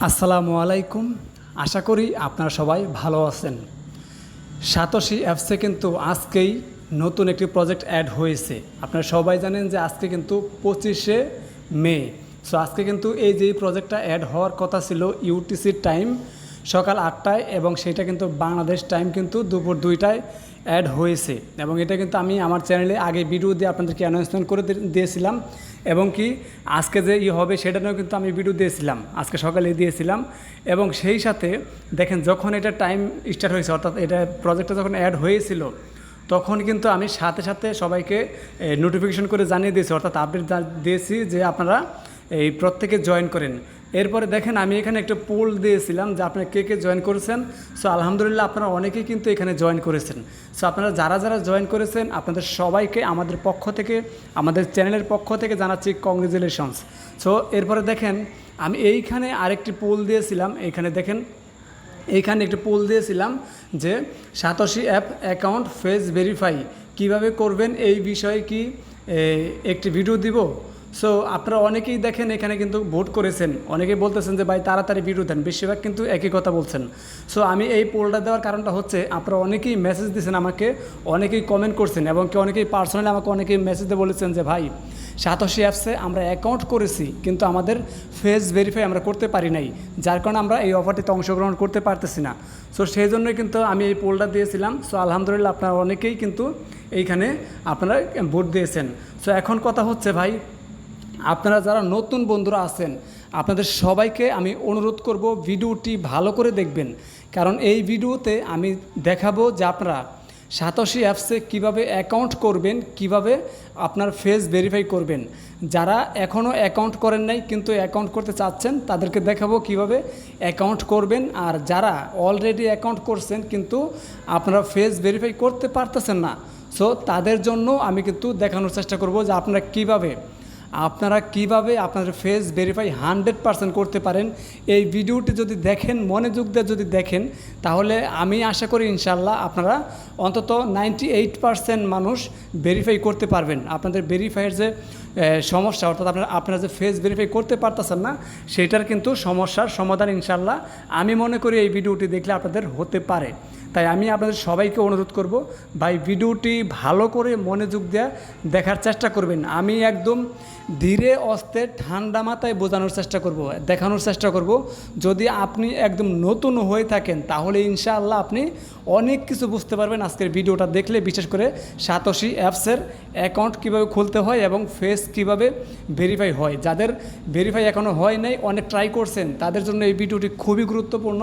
আসসালামু আলাইকুম। আশা করি আপনারা সবাই ভালো আছেন। সাতোশি অ্যাপসে কিন্তু আজকেই নতুন একটি প্রজেক্ট অ্যাড হয়েছে। আপনারা সবাই জানেন যে আজকে কিন্তু 25শে মে। সো আজকে কিন্তু এই যে প্রজেক্টটা অ্যাড হওয়ার কথা ছিল ইউটিসির টাইম সকাল 8টায়, এবং সেটা কিন্তু বাংলাদেশ টাইম কিন্তু দুপুর 2টায় অ্যাড হয়েছে। এবং এটা কিন্তু আমি আমার চ্যানেলে আগে ভিডিও দিয়ে আপনাদেরকে অ্যানাউন্সমেন্ট করে দিয়েছিলাম, এবং কি আজকে যে হবে সেটা নিয়েও কিন্তু আমি ভিডিও দিয়েছিলাম, আজকে সকালে দিয়েছিলাম। এবং সেই সাথে দেখেন যখন এটা টাইম স্টার্ট হয়েছে, অর্থাৎ এটা প্রজেক্টটা যখন অ্যাড হয়েছিল তখন কিন্তু আমি সাথে সাথে সবাইকে নোটিফিকেশন করে জানিয়ে দিয়েছি, অর্থাৎ আপডেট দিয়েছি যে আপনারা এই প্রত্যেকে জয়েন করেন। এরপরে দেখেন আমি এখানে একটা পোল দিয়েছিলাম যে আপনারা কে কে জয়েন করেছেন। সো আলহামদুলিল্লাহ আপনারা অনেকেই কিন্তু এখানে জয়েন করেছেন। সো আপনারা যারা যারা জয়েন করেছেন আপনাদের সবাইকে আমাদের পক্ষ থেকে, আমাদের চ্যানেলের পক্ষ থেকে জানাচ্ছি কংগ্রেচুলেশনস। সো এরপরে দেখেন আমি এইখানে আরেকটি পোল দিয়েছিলাম, এইখানে দেখেন এইখানে একটি পোল দিয়েছিলাম যে satoshi app account face verify কিভাবে করবেন এই বিষয়ে কি একটি ভিডিও দিব। সো আপনারা অনেকেই দেখেন এখানে কিন্তু ভোট করেছেন, অনেকেই বলতেছেন যে ভাই তাড়াতাড়ি ভিডিও দেন, বেশিরভাগ কিন্তু একই কথা বলছেন। সো আমি এই পোলটা দেওয়ার কারণটা হচ্ছে আপনারা অনেকেই মেসেজ দিয়েছেন আমাকে, অনেকেই কমেন্ট করছেন, এবং কি অনেকেই পার্সোনালি আমাকে অনেকেই মেসেজ দিয়ে বলেছেন যে ভাই সাতোশি অ্যাপসে আমরা অ্যাকাউন্ট করেছি কিন্তু আমাদের ফেস ভেরিফাই আমরা করতে পারি নাই, যার কারণে আমরা এই অফারটিতে অংশগ্রহণ করতে পারতেছি না। সো সেই জন্যই কিন্তু আমি এই পোলটা দিয়েছিলাম। সো আলহামদুলিল্লাহ আপনারা অনেকেই কিন্তু এইখানে আপনারা ভোট দিয়েছেন। সো এখন কথা হচ্ছে ভাই, আপনারা যারা নতুন বন্ধুরা আছেন আপনাদের সবাইকে আমি অনুরোধ করব ভিডিওটি ভালো করে দেখবেন, কারণ এই ভিডিওতে আমি দেখাবো যে আপনারা সাতোশি অ্যাপসে কিভাবে অ্যাকাউন্ট করবেন, কিভাবে আপনার ফেস ভেরিফাই করবেন। যারা এখনও অ্যাকাউন্ট করেন নাই কিন্তু অ্যাকাউন্ট করতে চাচ্ছেন তাদেরকে দেখাবো কিভাবে অ্যাকাউন্ট করবেন, আর যারা অলরেডি অ্যাকাউন্ট করছেন কিন্তু আপনারা ফেস ভেরিফাই করতে পারতেছেন না, সো তাদের জন্য আমি কিন্তু দেখানোর চেষ্টা করব যে আপনারা কিভাবে আপনাদের ফেস ভেরিফাই 100% করতে পারেন। এই ভিডিওটি যদি দেখেন, মনোযোগ দিয়ে যদি দেখেন, তাহলে আমি আশা করি ইনশাল্লাহ আপনারা অন্তত 98% মানুষ ভেরিফাই করতে পারবেন। আপনাদের ভেরিফাইয়ের যে সমস্যা, অর্থাৎ আপনারা যে ফেস ভেরিফাই করতে পারতেছেন না সেটার কিন্তু সমস্যার সমাধান ইনশাল্লাহ আমি মনে করি এই ভিডিওটি দেখলে আপনাদের হতে পারে। তাই আমি আপনাদের সবাইকে অনুরোধ করব ভাই ভিডিওটি ভালো করে মনোযোগ দিয়ে দেখার চেষ্টা করবেন। আমি একদম ধীরে অস্তে ঠান্ডা মাথায় বোঝানোর চেষ্টা করব, দেখানোর চেষ্টা করব। যদি আপনি একদম নতুন হয়ে থাকেন তাহলে ইনশাআল্লাহ আপনি অনেক কিছু বুঝতে পারবেন আজকের ভিডিওটা দেখলে, বিশেষ করে সাতোশি অ্যাপসের অ্যাকাউন্ট কীভাবে খুলতে হয় এবং ফেস কিভাবে ভেরিফাই হয়। যাদের ভেরিফাই এখনও হয় নাই, অনেক ট্রাই করছেন, তাদের জন্য এই ভিডিওটি খুবই গুরুত্বপূর্ণ।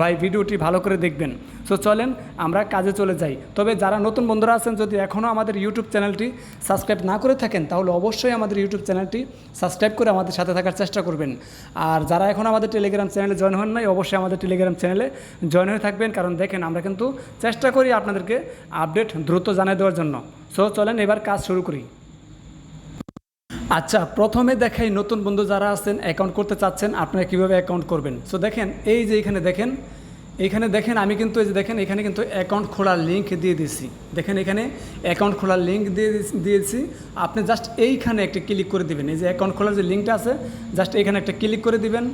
ভাই ভিডিওটি ভালো করে দেখবেন। সো চলেন আমরা কাজে চলে যাই। তবে যারা নতুন বন্ধুরা আছেন যদি এখনও আমাদের ইউটিউব চ্যানেলটি সাবস্ক্রাইব না করে থাকেন তাহলে অবশ্যই আমাদের ইউটিউব চ্যানেলটি সাবস্ক্রাইব করে আমাদের সাথে থাকার চেষ্টা করবেন। আর যারা এখন আমাদের টেলিগ্রাম চ্যানেলে জয়েন হন নাই অবশ্যই আমাদের টেলিগ্রাম চ্যানেলে জয়েন হয়ে থাকবেন, কারণ দেখেন আমরা কিন্তু চেষ্টা করি আপনাদেরকে আপডেট দ্রুত জানিয়ে দেওয়ার জন্য। সো চলেন এবার কাজ শুরু করি। আচ্ছা, প্রথমে দেখাই নতুন বন্ধু যারা আছেন অ্যাকাউন্ট করতে চাচ্ছেন আপনারা কীভাবে অ্যাকাউন্ট করবেন। সো দেখেন এই যে এখানে দেখেন আমি কিন্তু এই যে দেখেন এখানে কিন্তু অ্যাকাউন্ট খোলার লিঙ্ক দিয়ে দিয়েছি। দেখেন এখানে অ্যাকাউন্ট খোলার লিঙ্ক দিয়েছি। আপনি জাস্ট এইখানে একটা ক্লিক করে দিবেন, এই যে অ্যাকাউন্ট খোলার যে লিঙ্কটা আছে জাস্ট এইখানে একটা ক্লিক করে দিবেন।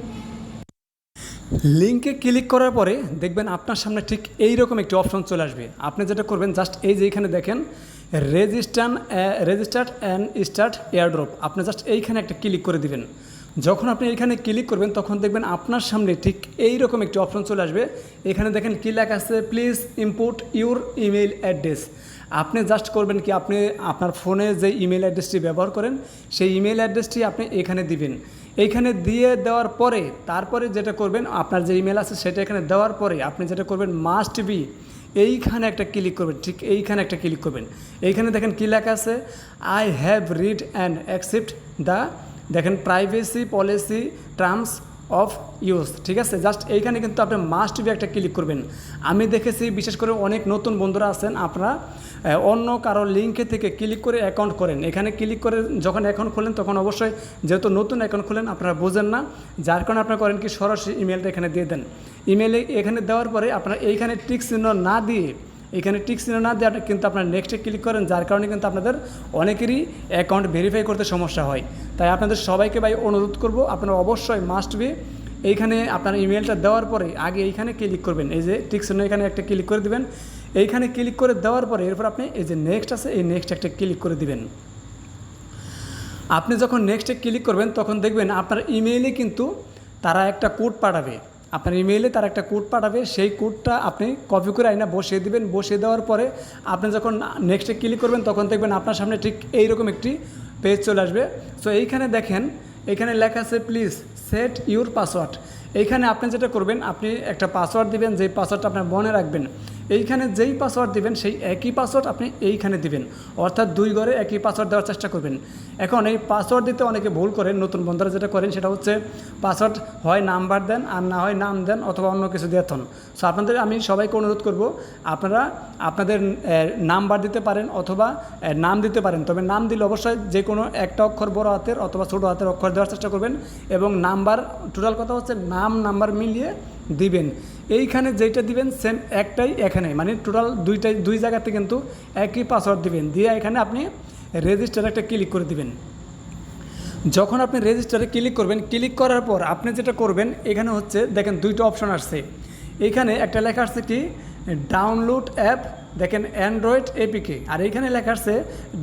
লিঙ্কে ক্লিক করার পরে দেখবেন আপনার সামনে ঠিক এইরকম একটি অপশন চলে আসবে। আপনি যেটা করবেন জাস্ট এই যে এইখানে দেখেন রেজিস্টার্ড অ্যান্ড স্টার্ট এয়ারড্রপ, আপনি জাস্ট এইখানে একটা ক্লিক করে দিবেন। যখন আপনি এখানে ক্লিক করবেন তখন দেখবেন আপনার সামনে ঠিক এইরকম একটি অপশন চলে আসবে। এখানে দেখেন কি লেখা আছে, please input your email address. আপনি জাস্ট করবেন কি, আপনি আপনার ফোনে যে ইমেল অ্যাড্রেসটি ব্যবহার করেন সেই ইমেল অ্যাড্রেসটি আপনি এখানে দিবেন। এইখানে দিয়ে দেওয়ার পরে তারপরে যেটা করবেন, আপনার যে ইমেল আছে সেটা এখানে দেওয়ার পরে আপনি যেটা করবেন মাস্ট বি এইখানে একটা ক্লিক করবেন, ঠিক এইখানে একটা ক্লিক করবেন। এইখানে দেখেন কী লেখা আছে, I have read and accept the দেখেন privacy policy terms of use, ঠিক আছে। জাস্ট এইখানে কিন্তু আপনি মাস্ট বি একটা ক্লিক করবেন। আমি দেখেছি বিশেষ করে অনেক নতুন বন্ধুরা আছেন আপনারা অন্য কারো লিঙ্কে থেকে ক্লিক করে অ্যাকাউন্ট করেন। এখানে ক্লিক করে যখন অ্যাকাউন্ট খোলেন তখন অবশ্যই যেহেতু নতুন অ্যাকাউন্ট খোলেন আপনারা বোঝেন না, যার কারণে আপনারা করেন কি সরাসরি ইমেলটা এখানে দিয়ে দেন। ইমেলে এখানে দেওয়ার পরে আপনারা এইখানে টিক চিহ্ন না দিয়ে আপনি কিন্তু আপনার নেক্সটে ক্লিক করেন, যার কারণে কিন্তু আপনাদের অনেকেরই অ্যাকাউন্ট ভেরিফাই করতে সমস্যা হয়। তাই আপনাদের সবাইকে ভাই অনুরোধ করব আপনারা অবশ্যই মাস্ট বি এইখানে আপনার ইমেলটা দেওয়ার পরে আগে এইখানে ক্লিক করবেন, এই যে টিক চিহ্ন এখানে একটা ক্লিক করে দিবেন। এইখানে ক্লিক করে দেওয়ার পরে এরপর আপনি এই যে নেক্সট আছে এই নেক্সট একটা ক্লিক করে দিবেন। আপনি যখন নেক্সটে ক্লিক করবেন তখন দেখবেন আপনার ইমেইলে কিন্তু তারা একটা কোড পাঠাবে, আপনার ইমেইলে তারা একটা কোড পাঠাবে, সেই কোডটা আপনি কপি করে আইনা বসিয়ে দিবেন। বসিয়ে দেওয়ার পরে আপনি যখন নেক্সটে ক্লিক করবেন তখন দেখবেন আপনার সামনে ঠিক এইরকম একটি পেজ চলে আসবে। সো এইখানে দেখেন এখানে লেখা আছে প্লিজ সেট ইউর পাসওয়ার্ড। এইখানে আপনি যেটা করবেন আপনি একটা পাসওয়ার্ড দিবেন, যেই পাসওয়ার্ডটা আপনার মনে রাখবেন। এইখানে যেই পাসওয়ার্ড দিবেন সেই একই পাসওয়ার্ড আপনি এইখানে দিবেন, অর্থাৎ 2 ঘরে একই পাসওয়ার্ড দেওয়ার চেষ্টা করবেন। এখন এই পাসওয়ার্ড দিতে অনেকে ভুল করেন, নতুন বন্ধুরা যেটা করেন সেটা হচ্ছে পাসওয়ার্ড হয় নাম্বার দেন আর না হয় নাম দেন অথবা অন্য কিছু দিয়ে থন। সো আপনাদের আমি সবাইকে অনুরোধ করব আপনারা আপনাদের নাম্বার দিতে পারেন অথবা নাম দিতে পারেন, তবে নাম দিলে অবশ্যই যে কোনো একটা অক্ষর বড় হাতের অথবা ছোটো হাতের অক্ষর দেওয়ার চেষ্টা করবেন এবং নাম্বার টোটাল কথা হচ্ছে নাম্বার মিলিয়ে দিবেন। এইখানে যেটা দিবেন সেম একটাই এখানে, মানে টোটাল দুই জায়গাতে কিন্তু একই পাসওয়ার্ড দিবেন। দিয়ে এখানে আপনি রেজিস্টার একটা ক্লিক করে দিবেন। যখন আপনি রেজিস্টারে ক্লিক করবেন, ক্লিক করার পর আপনি যেটা করবেন এখানে হচ্ছে দেখেন 2টা অপশন আসছে। এইখানে একটা লেখা আসছে কি ডাউনলোড অ্যাপ, দেখেন অ্যান্ড্রয়েড এপিকে, আর এইখানে লেখা আসছে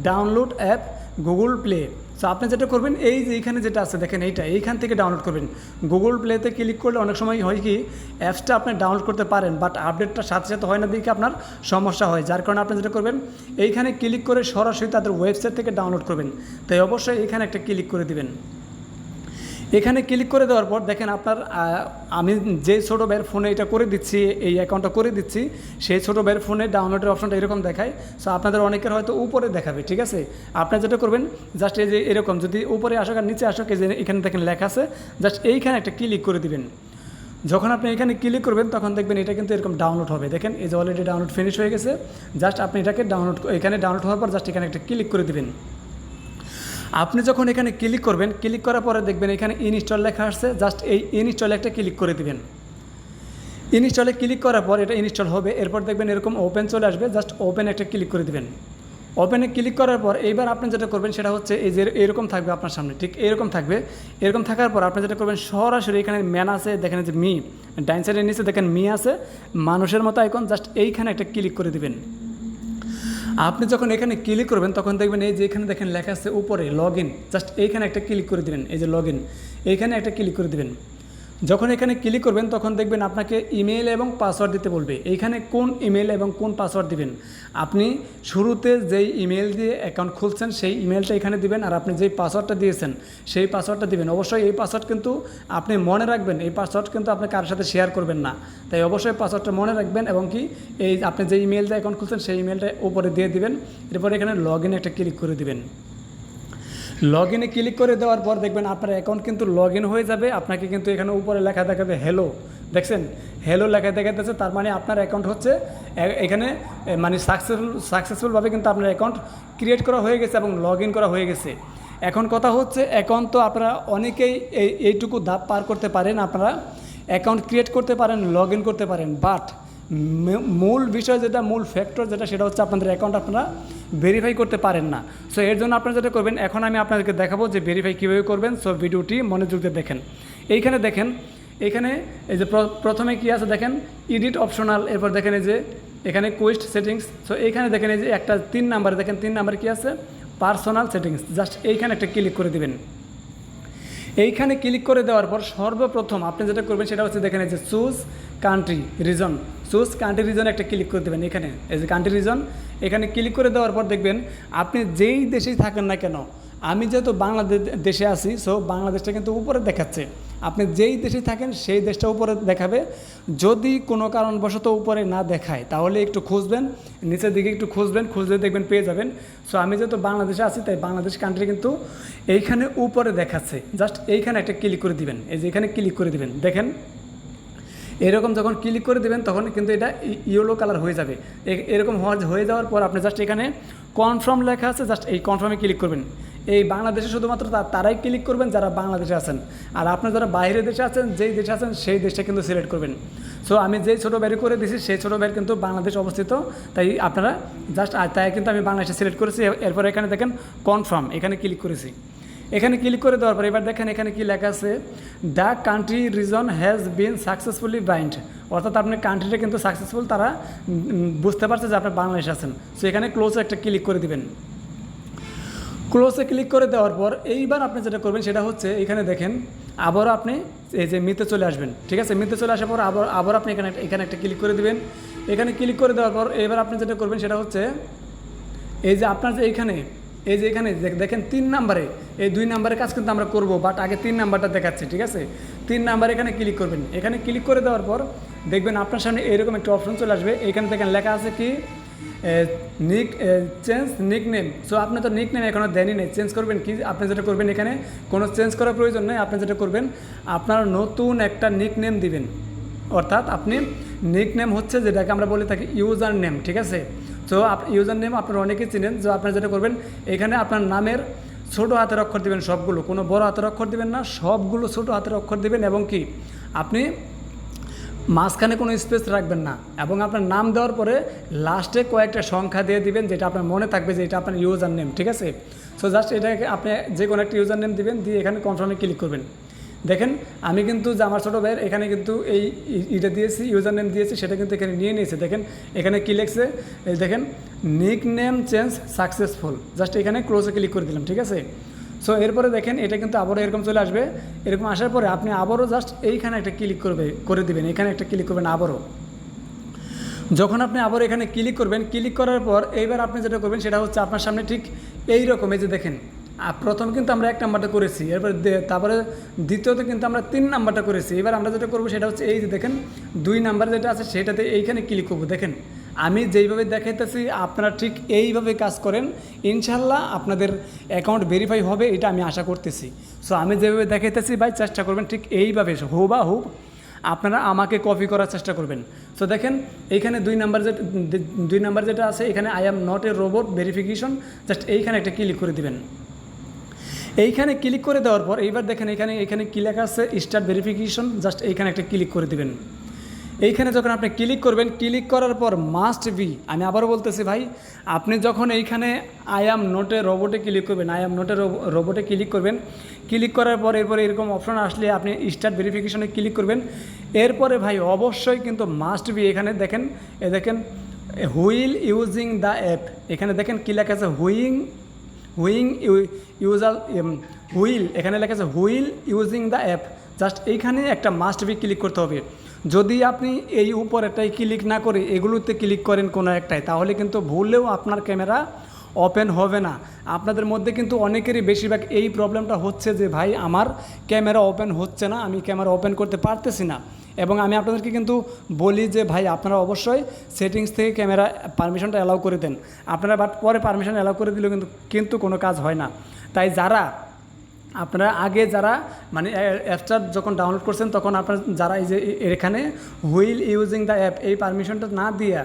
download app Google play. So আপনি যেটা করবেন এই যে এইখানে যেটা আছে দেখেন এইখান থেকে ডাউনলোড করবেন। গুগল প্লেতে ক্লিক করলে অনেক সময় হয় কি অ্যাপসটা আপনি ডাউনলোড করতে পারেন, বাট আপডেটটা সাথে সাথে হয় না, দিকে আপনার সমস্যা হয়। যার কারণে আপনি যেটা করবেন এইখানে ক্লিক করে সরাসরি তাদের ওয়েবসাইট থেকে ডাউনলোড করবেন। তাই অবশ্যই এখানে একটা ক্লিক করে দিবেন। এখানে ক্লিক করে দেওয়ার পর দেখেন আপনার আমি যে ছোটো ভাইয়ের ফোনে এটা করে দিচ্ছি, এই অ্যাকাউন্টটা করে দিচ্ছি, সেই ছোটো ভাইয়ের ফোনে ডাউনলোডের অপশনটা এরকম দেখায়। সো আপনাদের অনেকের হয়তো উপরে দেখাবে, ঠিক আছে। আপনার যেটা করবেন জাস্ট এই যে এরকম যদি উপরে আসুক আর নিচে আসুক, এই যে এখানে দেখেন লেখা আছে, জাস্ট এইখানে একটা ক্লিক করে দিবেন। যখন আপনি এখানে ক্লিক করবেন তখন দেখবেন এটা কিন্তু এরকম ডাউনলোড হবে। দেখেন এই যে অলরেডি ডাউনলোড ফিনিশ হয়ে গেছে। জাস্ট আপনি এটাকে এখানে ডাউনলোড হওয়ার পর জাস্ট এখানে একটা ক্লিক করে দিবেন। আপনি যখন এখানে ক্লিক করবেন, ক্লিক করার পরে দেখবেন এখানে ইনস্টল লেখা আসছে, জাস্ট এই ইনস্টলে একটা ক্লিক করে দিবেন। ইনস্টলে ক্লিক করার পর এটা ইনস্টল হবে, এরপর দেখবেন এরকম ওপেন চলে আসবে, জাস্ট ওপেন একটা ক্লিক করে দিবেন। ওপেনে ক্লিক করার পর এইবার আপনি যেটা করবেন সেটা হচ্ছে এই যে এরকম থাকবে আপনার সামনে, ঠিক এরকম থাকবে। এরকম থাকার পর আপনি যেটা করবেন সরাসরি এখানে ম্যান আছে, দেখেন যে মি ডাইন সাইডের নিচে দেখেন মি আছে মানুষের মতো আইকন, জাস্ট এইখানে একটা ক্লিক করে দিবেন। আপনি যখন এখানে ক্লিক করবেন তখন দেখবেন এই যে এখানে দেখেন লেখা আছে উপরে লগ ইন, জাস্ট এইখানে একটা ক্লিক করে দিবেন। এই যে লগ ইন এইখানে একটা ক্লিক করে দিবেন। যখন এখানে ক্লিক করবেন তখন দেখবেন আপনাকে ইমেল এবং পাসওয়ার্ড দিতে বলবে। এইখানে কোন ইমেল এবং কোন পাসওয়ার্ড দিবেন, আপনি শুরুতে যেই ইমেল দিয়ে অ্যাকাউন্ট খুলছেন সেই ইমেলটা এখানে দিবেন, আর আপনি যেই পাসওয়ার্ডটা দিয়েছেন সেই পাসওয়ার্ডটা দিবেন। অবশ্যই এই পাসওয়ার্ড কিন্তু আপনি মনে রাখবেন, এই পাসওয়ার্ড কিন্তু আপনি কারোর সাথে শেয়ার করবেন না। তাই অবশ্যই পাসওয়ার্ডটা মনে রাখবেন এবং কি এই আপনি যে ইমেল দিয়ে অ্যাকাউন্ট খুলছেন সেই ইমেলটা উপরে দিয়ে দিবেন। এরপর এখানে লগ ইনে একটা ক্লিক করে দিবেন। লগ ইনে ক্লিক করে দেওয়ার পর দেখবেন আপনার অ্যাকাউন্ট কিন্তু লগ ইন হয়ে যাবে। আপনাকে কিন্তু এখানে উপরে লেখা দেখাবে হ্যালো, দেখছেন হ্যালো লেখা দেখাতেছে, তার মানে আপনার অ্যাকাউন্ট হচ্ছে এখানে মানে সাকসেসফুলভাবে কিন্তু আপনার অ্যাকাউন্ট ক্রিয়েট করা হয়ে গেছে এবং লগ ইন করা হয়ে গেছে। এখন কথা হচ্ছে অ্যাকাউন্ট তো আপনারা অনেকেই এইটুকু ধাপ পার করতে পারেন, আপনারা অ্যাকাউন্ট ক্রিয়েট করতে পারেন, লগ ইন করতে পারেন, বাট মূল বিষয় যেটা মূল ফ্যাক্টর যেটা সেটা হচ্ছে আপনাদের অ্যাকাউন্ট আপনারা ভেরিফাই করতে পারেন না। সো এর জন্য আপনারা যেটা করবেন, এখন আমি আপনাদেরকে দেখাবো যে ভেরিফাই কীভাবে করবেন। সো ভিডিওটি মনোযোগ দিয়ে দেখেন। এইখানে দেখেন এখানে এই যে প্রথমে কী আছে দেখেন এডিট অপশনাল, এরপর দেখেন এই যে এখানে কোয়েস্ট সেটিংস। সো এইখানে দেখেন এই যে একটা 3 নাম্বারে দেখেন 3 নাম্বারে কী আছে পার্সোনাল সেটিংস, জাস্ট এইখানে একটা ক্লিক করে দিবেন। এইখানে ক্লিক করে দেওয়ার পর সর্বপ্রথম আপনি যেটা করবেন সেটা হচ্ছে দেখেন এই যে choose country region, choose country রিজনে একটা ক্লিক করে দেবেন। এখানে এই যে কান্ট্রি রিজন এখানে ক্লিক করে দেওয়ার পর দেখবেন আপনি যেই দেশেই থাকেন না কেন, আমি যেহেতু দেশে আছি সো বাংলাদেশটা কিন্তু উপরে দেখাচ্ছে, আপনি যেই দেশে থাকেন সেই দেশটা উপরে দেখাবে। যদি কোনো কারণবশত উপরে না দেখায় তাহলে একটু খুঁজবেন, নিচের দিকে একটু খুঁজবেন, খুঁজলে দেখবেন পেয়ে যাবেন। সো আমি যেহেতু বাংলাদেশে আছি তাই বাংলাদেশ কান্ট্রি কিন্তু এইখানে উপরে দেখাচ্ছে, জাস্ট এইখানে একটা ক্লিক করে দিবেন। এই যে এখানে ক্লিক করে দিবেন, দেখেন এরকম যখন ক্লিক করে দেবেন তখন কিন্তু এটা ইয়েলো কালার হয়ে যাবে। এরকম হয়ে যাওয়ার পর আপনি জাস্ট এখানে কনফার্ম লেখা আছে, জাস্ট এই কনফার্মে ক্লিক করবেন। এই বাংলাদেশে শুধুমাত্র তারাই ক্লিক করবেন যারা বাংলাদেশে আছেন, আর আপনার যারা বাইরের দেশে আছেন যেই দেশে আছেন সেই দেশটা কিন্তু সিলেক্ট করবেন। সো আমি যেই ছোটো বের করে দিয়েছি সেই ছোটো বের কিন্তু বাংলাদেশ অবস্থিত, তাই আপনারা জাস্ট তাই কিন্তু আমি বাংলাদেশে সিলেক্ট করেছি। এরপর এখানে দেখেন কনফার্ম, এখানে ক্লিক করেছি। এখানে ক্লিক করে দেওয়ার পর এবার দেখেন এখানে কি লেখা আছে, the country reason has been successfully bind, অর্থাৎ আপনার কান্ট্রিটা কিন্তু সাকসেসফুল, তারা বুঝতে পারছে যে আপনার বাংলাদেশ আছেন। সো এখানে ক্লোজে একটা ক্লিক করে দিবেন। ক্লোজে ক্লিক করে দেওয়ার পর এইবার আপনি যেটা করবেন সেটা হচ্ছে এখানে দেখেন আবারও আপনি এই যে মিতে চলে আসবেন, ঠিক আছে। মিতে চলে আসার পর আবার আপনি এখানে একটা ক্লিক করে দিবেন। এখানে ক্লিক করে দেওয়ার পর এবার আপনি যেটা করবেন সেটা হচ্ছে এই যে আপনার যে এখানে দেখেন 3 নাম্বারে, এই 2 নাম্বারের কাজ কিন্তু আমরা করব, বাট আগে 3 নাম্বারটা দেখাচ্ছি, ঠিক আছে। 3 নাম্বার এখানে ক্লিক করবেন। এখানে ক্লিক করে দেওয়ার পর দেখবেন আপনার সামনে এরকম একটা অপশন চলে আসবে। এখানে দেখেন লেখা আছে কি চেঞ্জ নিক নেম। সো আপনি তো নিক নেম এখনও দেনই নেই, চেঞ্জ করবেন কি? আপনি যেটা করবেন এখানে কোনো চেঞ্জ করার প্রয়োজন নেই। আপনি যেটা করবেন আপনার নতুন একটা নিক নেম দিবেন, অর্থাৎ আপনি নিক নেম হচ্ছে যেটাকে আমরা বলে থাকি ইউজার নেম, ঠিক আছে। সো ইউজার নেম আপনারা অনেকেই চিনেন। সো আপনারা যেটা করবেন এখানে আপনার নামের ছোটো হাতের অক্ষর দিবেন সবগুলো, কোনো বড় হাতের অক্ষর দিবেন না, সবগুলো ছোটো হাতের অক্ষর দিবেন, এবং কি আপনি মাঝখানে কোনো স্পেস রাখবেন না, এবং আপনার নাম দেওয়ার পরে লাস্টে কয়েকটা সংখ্যা দিয়ে দিবেন যেটা আপনার মনে থাকবে যে এটা আপনার ইউজার নেম, ঠিক আছে। সো জাস্ট এটাকে আপনি যে কোনো একটা ইউজার নেম দিবেন, দিয়ে এখানে কনফার্মে ক্লিক করবেন। দেখেন আমি কিন্তু যে আমার ছোটো ভাইয়ের এখানে কিন্তু এটা দিয়েছি, ইউজার নেম দিয়েছি, সেটা কিন্তু এখানে নিয়ে নিয়েছে। দেখেন এখানে কি লিখছে, দেখেন nick name change successful, just এখানে ক্লোজে ক্লিক করে দিলাম, ঠিক আছে। সো এরপরে দেখেন এটা কিন্তু আবারও এরকম চলে আসবে। এরকম আসার পরে আপনি আবারও জাস্ট এইখানে একটা ক্লিক করে দিবেন, এখানে একটা ক্লিক করবেন আবারও। যখন আপনি আবার এখানে ক্লিক করবেন, ক্লিক করার পর এইবার আপনি যেটা করবেন সেটা হচ্ছে আপনার সামনে ঠিক এই রকম, এই যে দেখেন প্রথম কিন্তু আমরা 1 নাম্বারটা করেছি, তারপরে দ্বিতীয়তে কিন্তু আমরা 3 নাম্বারটা করেছি। এবার আমরা যেটা করবো সেটা হচ্ছে এই যে দেখেন 2 নাম্বার যেটা আছে সেটাতে এইখানে ক্লিক করবো। দেখেন আমি যেইভাবে দেখাইতেছি আপনারা ঠিক এইভাবে কাজ করেন, ইনশাল্লাহ আপনাদের অ্যাকাউন্ট ভেরিফাই হবে, এটা আমি আশা করতেছি। সো আমি যেভাবে দেখাইতেছি ভাই চেষ্টা করবেন ঠিক এইভাবে হুবহু আপনারা আমাকে কপি করার চেষ্টা করবেন। সো দেখেন এইখানে 2 নাম্বার যেটা আছে এখানে I am not a robot verification, just এইখানে একটা ক্লিক করে দিবেন। এইখানে ক্লিক করে দেওয়ার পর এইবার দেখেন এখানে কি লেখা আছে স্টার্ট ভেরিফিকেশন, জাস্ট এইখানে একটা ক্লিক করে দিবেন। এইখানে যখন আপনি ক্লিক করবেন, ক্লিক করার পর মাস্ট বি, আমি আবারও বলতেছি ভাই, আপনি যখন এইখানে আই অ্যাম নট এ রোবটে ক্লিক করবেন, আই অ্যাম নট এ রোবটে ক্লিক করবেন, ক্লিক করার পর এরপরে এরকম অপশন আসলে আপনি স্টার্ট ভেরিফিকেশনে ক্লিক করবেন। এরপরে ভাই অবশ্যই কিন্তু মাস্ট বি এখানে দেখেন হুইল ইউজিং দ্য অ্যাপ, এখানে দেখেন কী লেখা আছে হুইল, এখানে লেখা আছে wheel using the app, just এইখানে একটা মাস্ট বি ক্লিক করতে হবে। যদি আপনি এই উপরেরটাই ক্লিক না করে এগুলোতে ক্লিক করেন কোনো একটাই, তাহলে কিন্তু ভুলেও আপনার ক্যামেরা ওপেন হবে না। আপনাদের মধ্যে কিন্তু অনেকেরই বেশিরভাগ এই প্রবলেমটা হচ্ছে যে ভাই আমার ক্যামেরা ওপেন হচ্ছে না, আমি ক্যামেরা ওপেন করতে পারতেছি না। এবং আমি আপনাদেরকে কিন্তু বলি যে ভাই আপনারা অবশ্যই সেটিংস থেকে ক্যামেরা পারমিশনটা অ্যালাউ করে দেন আপনারা, বাট পরে পারমিশন অ্যালাউ করে দিলেও কিন্তু কোনো কাজ হয় না। তাই আপনারা আগে যারা মানে অ্যাপটা যখন ডাউনলোড করছেন তখন আপনারা যারা এই যে এখানে হুইল ইউজিং দ্য অ্যাপ এই পারমিশনটা না দিয়ে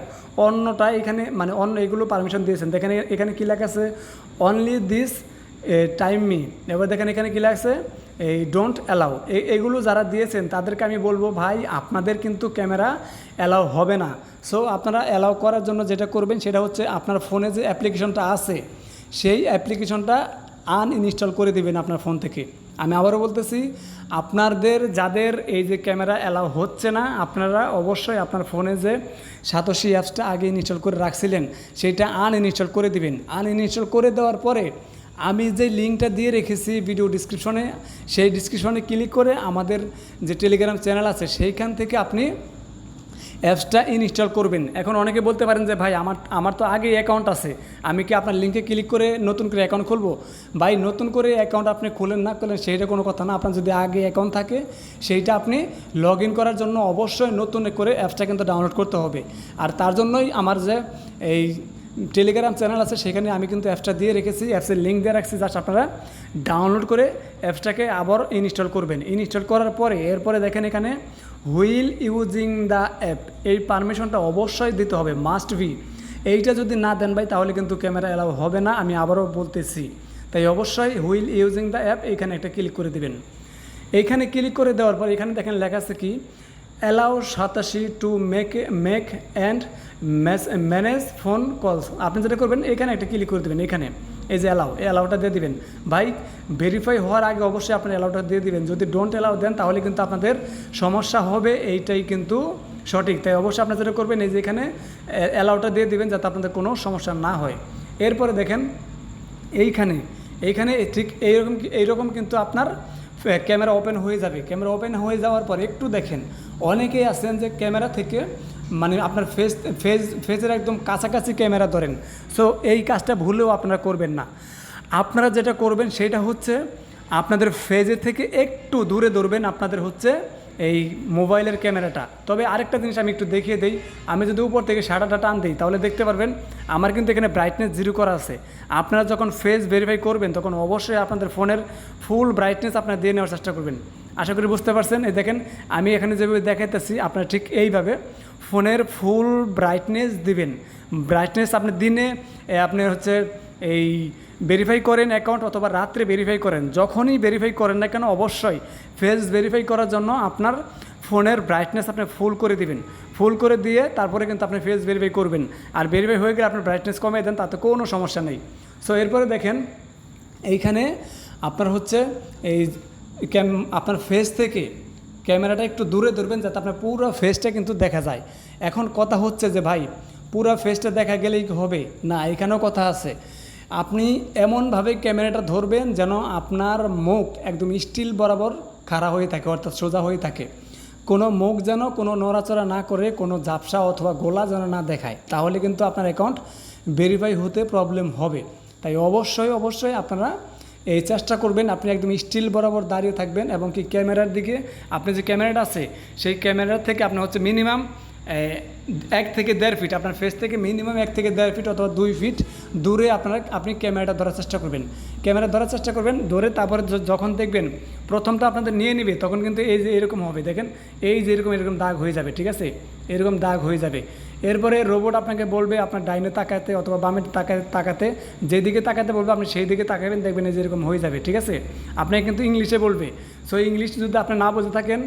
অন্যটা এখানে মানে অন্য এগুলো পারমিশন দিয়েছেন, দেখেন এখানে কী লেখা আছে অনলি দিস টাইম মি, এবার দেখেন এখানে কী লেখা আছে এই ডোন্ট অ্যালাউ, এগুলো যারা দিয়েছেন তাদেরকে আমি বলবো ভাই আপনাদের কিন্তু ক্যামেরা অ্যালাউ হবে না। সো আপনারা অ্যালাউ করার জন্য যেটা করবেন সেটা হচ্ছে আপনার ফোনে যে অ্যাপ্লিকেশনটা আছে সেই অ্যাপ্লিকেশনটা আনইনস্টল করে দেবেন আপনার ফোন থেকে। আমি আবারও বলতেছি আপনাদের যাদের এই যে ক্যামেরা অ্যালাউ হচ্ছে না আপনারা অবশ্যই আপনার ফোনে যে সাতোশি অ্যাপসটা আগে ইনস্টল করে রাখছিলেন সেইটা আনইনস্টল করে দিবেন। আনইনস্টল করে দেওয়ার পরে আমি যে লিঙ্কটা দিয়ে রেখেছি ভিডিও ডিসক্রিপশনে, সেই ডিসক্রিপশনে ক্লিক করে আমাদের যে টেলিগ্রাম চ্যানেল আছে সেইখান থেকে আপনি অ্যাপসটা ইনস্টল করবেন। এখন অনেকে বলতে পারেন যে ভাই আমার তো আগে অ্যাকাউন্ট আছে, আমি কি আপনার লিঙ্কে ক্লিক করে নতুন করে অ্যাকাউন্ট খুলবো? ভাই নতুন করে অ্যাকাউন্ট আপনি খুলেন না খুলেন সেইটা কোনো কথা না, আপনার যদি আগে অ্যাকাউন্ট থাকে সেইটা আপনি লগ ইন করার জন্য অবশ্যই নতুন করে অ্যাপসটা কিন্তু ডাউনলোড করতে হবে। আর তার জন্যই আমার যে এই টেলিগ্রাম চ্যানেল আছে সেখানে আমি কিন্তু অ্যাপসটা দিয়ে রেখেছি, অ্যাপসের লিঙ্ক দিয়ে রাখছি, জাস্ট আপনারা ডাউনলোড করে অ্যাপসটাকে আবার ইনস্টল করবেন। ইনস্টল করার পরে এরপরে দেখেন এখানে হুইল ইউজিং দ্য অ্যাপ এই পারমিশনটা অবশ্যই দিতে হবে, মাস্ট বি। এইটা যদি না দেন ভাই তাহলে কিন্তু ক্যামেরা অ্যালাউ হবে না, আমি আবারও বলতেছি। তাই অবশ্যই হুইল ইউজিং দ্য অ্যাপ এইখানে একটা ক্লিক করে দিবেন। এইখানে ক্লিক করে দেওয়ার পর এখানে দেখেন লেখা আছে কি allow 87 to make and manage phone calls. আপনি যেটা করবেন এখানে একটা ক্লিক করে দেবেন। এখানে এই যে অ্যালাউ, এই অ্যালাউটা দিয়ে দিবেন। ভাই ভেরিফাই হওয়ার আগে অবশ্যই আপনি অ্যালাউটা দিয়ে দিবেন। যদি ডোন্ট অ্যালাউ দেন তাহলে কিন্তু আপনাদের সমস্যা হবে, এইটাই কিন্তু সঠিক। তাই অবশ্যই আপনারা যেটা করবেন এই যে এখানে অ্যালাউটা দিয়ে দিবেন যাতে আপনাদের কোনো সমস্যা না হয়। এরপরে দেখেন এইখানে ঠিক এইরকম কিন্তু আপনার ক্যামেরা ওপেন হয়ে যাবে। ক্যামেরা ওপেন হয়ে যাওয়ার পর একটু দেখেন, অনেকেই আছেন যে ক্যামেরা থেকে মানে আপনার ফেসের একদম কাছাকাছি ক্যামেরা ধরেন। সো এই কাজটা ভুলেও আপনারা করবেন না। আপনারা যেটা করবেন সেটা হচ্ছে আপনাদের ফেজের থেকে একটু দূরে ধরবেন আপনাদের হচ্ছে এই মোবাইলের ক্যামেরাটা। তবে আরেকটা জিনিস আমি একটু দেখিয়ে দিই, আমি যদি উপর থেকে শাটারটা টান দিই তাহলে দেখতে পারবেন আমার কিন্তু এখানে ব্রাইটনেস 0 করা আছে। আপনারা যখন ফেস ভেরিফাই করবেন তখন অবশ্যই আপনাদের ফোনের ফুল ব্রাইটনেস আপনারা দিয়ে নেওয়ার চেষ্টা করবেন। আশা করি বুঝতে পারছেন। এই দেখেন আমি এখানে যেভাবে দেখাইতেছি আপনারা ঠিক এইভাবে ফোনের ফুল ব্রাইটনেস দিবেন। ব্রাইটনেস আপনি দিনে আপনি হচ্ছে এই ভেরিফাই করেন অ্যাকাউন্ট অথবা রাত্রে ভেরিফাই করেন, যখনই ভেরিফাই করেন না কেন অবশ্যই ফেস ভেরিফাই করার জন্য আপনার ফোনের ব্রাইটনেস আপনি ফুল করে দিবেন। ফুল করে দিয়ে তারপরে কিন্তু আপনি ফেস ভেরিফাই করবেন। আর ভেরিফাই হয়ে গেলে আপনার ব্রাইটনেস কমিয়ে দেন, তাতে কোনো সমস্যা নেই। সো এরপরে দেখেন এইখানে আপনার হচ্ছে এই আপনার ফেস থেকে ক্যামেরাটা একটু দূরে ধরবেন যাতে আপনার পুরো ফেসটা কিন্তু দেখা যায়। এখন কথা হচ্ছে যে ভাই পুরো ফেসটা দেখা গেলেই হবে না, এখানেও কথা আছে। আপনি এমনভাবে ক্যামেরাটা ধরবেন যেন আপনার মুখ একদম স্টিল বরাবর খাড়া হয়ে থাকে, অর্থাৎ সোজা হয়ে থাকে। কোনো মুখ যেন কোনো নড়াচড়া না করে, কোনো ঝাপসা অথবা গোলা যেন না দেখায়, তাহলে কিন্তু আপনার অ্যাকাউন্ট ভেরিফাই হতে প্রবলেম হবে। তাই অবশ্যই আপনারা এই চেষ্টা করবেন আপনি একদম স্টিল বরাবর দাঁড়িয়ে থাকবেন এবং কি ক্যামেরার দিকে আপনি যে ক্যামেরাটা আছে সেই ক্যামেরার থেকে আপনার হচ্ছে মিনিমাম 1 থেকে 1.5 ফিট, আপনার ফেস থেকে মিনিমাম 1 থেকে 1.5 ফিট অথবা 2 ফিট দূরে আপনি ক্যামেরাটা ধরার চেষ্টা করবেন। ক্যামেরা ধরার চেষ্টা করবেন, ধরে তারপরে যখন দেখবেন প্রথমটা আপনাদের নিয়ে নেবে তখন কিন্তু এই যে এরকম হবে, দেখেন এই যে এরকম দাগ হয়ে যাবে, ঠিক আছে, এরকম দাগ হয়ে যাবে। এরপরে রোবট আপনাকে বলবে আপনার ডাইনে তাকাতে অথবা বামে তাকাতে, যেদিকে তাকাতে বলবে আপনি সেই দিকে তাকাবেন, দেখবেন এই যে এরকম হয়ে যাবে, ঠিক আছে। আপনাকে কিন্তু ইংলিশে বলবে। সো ইংলিশ যদি আপনি না বুঝে থাকেন,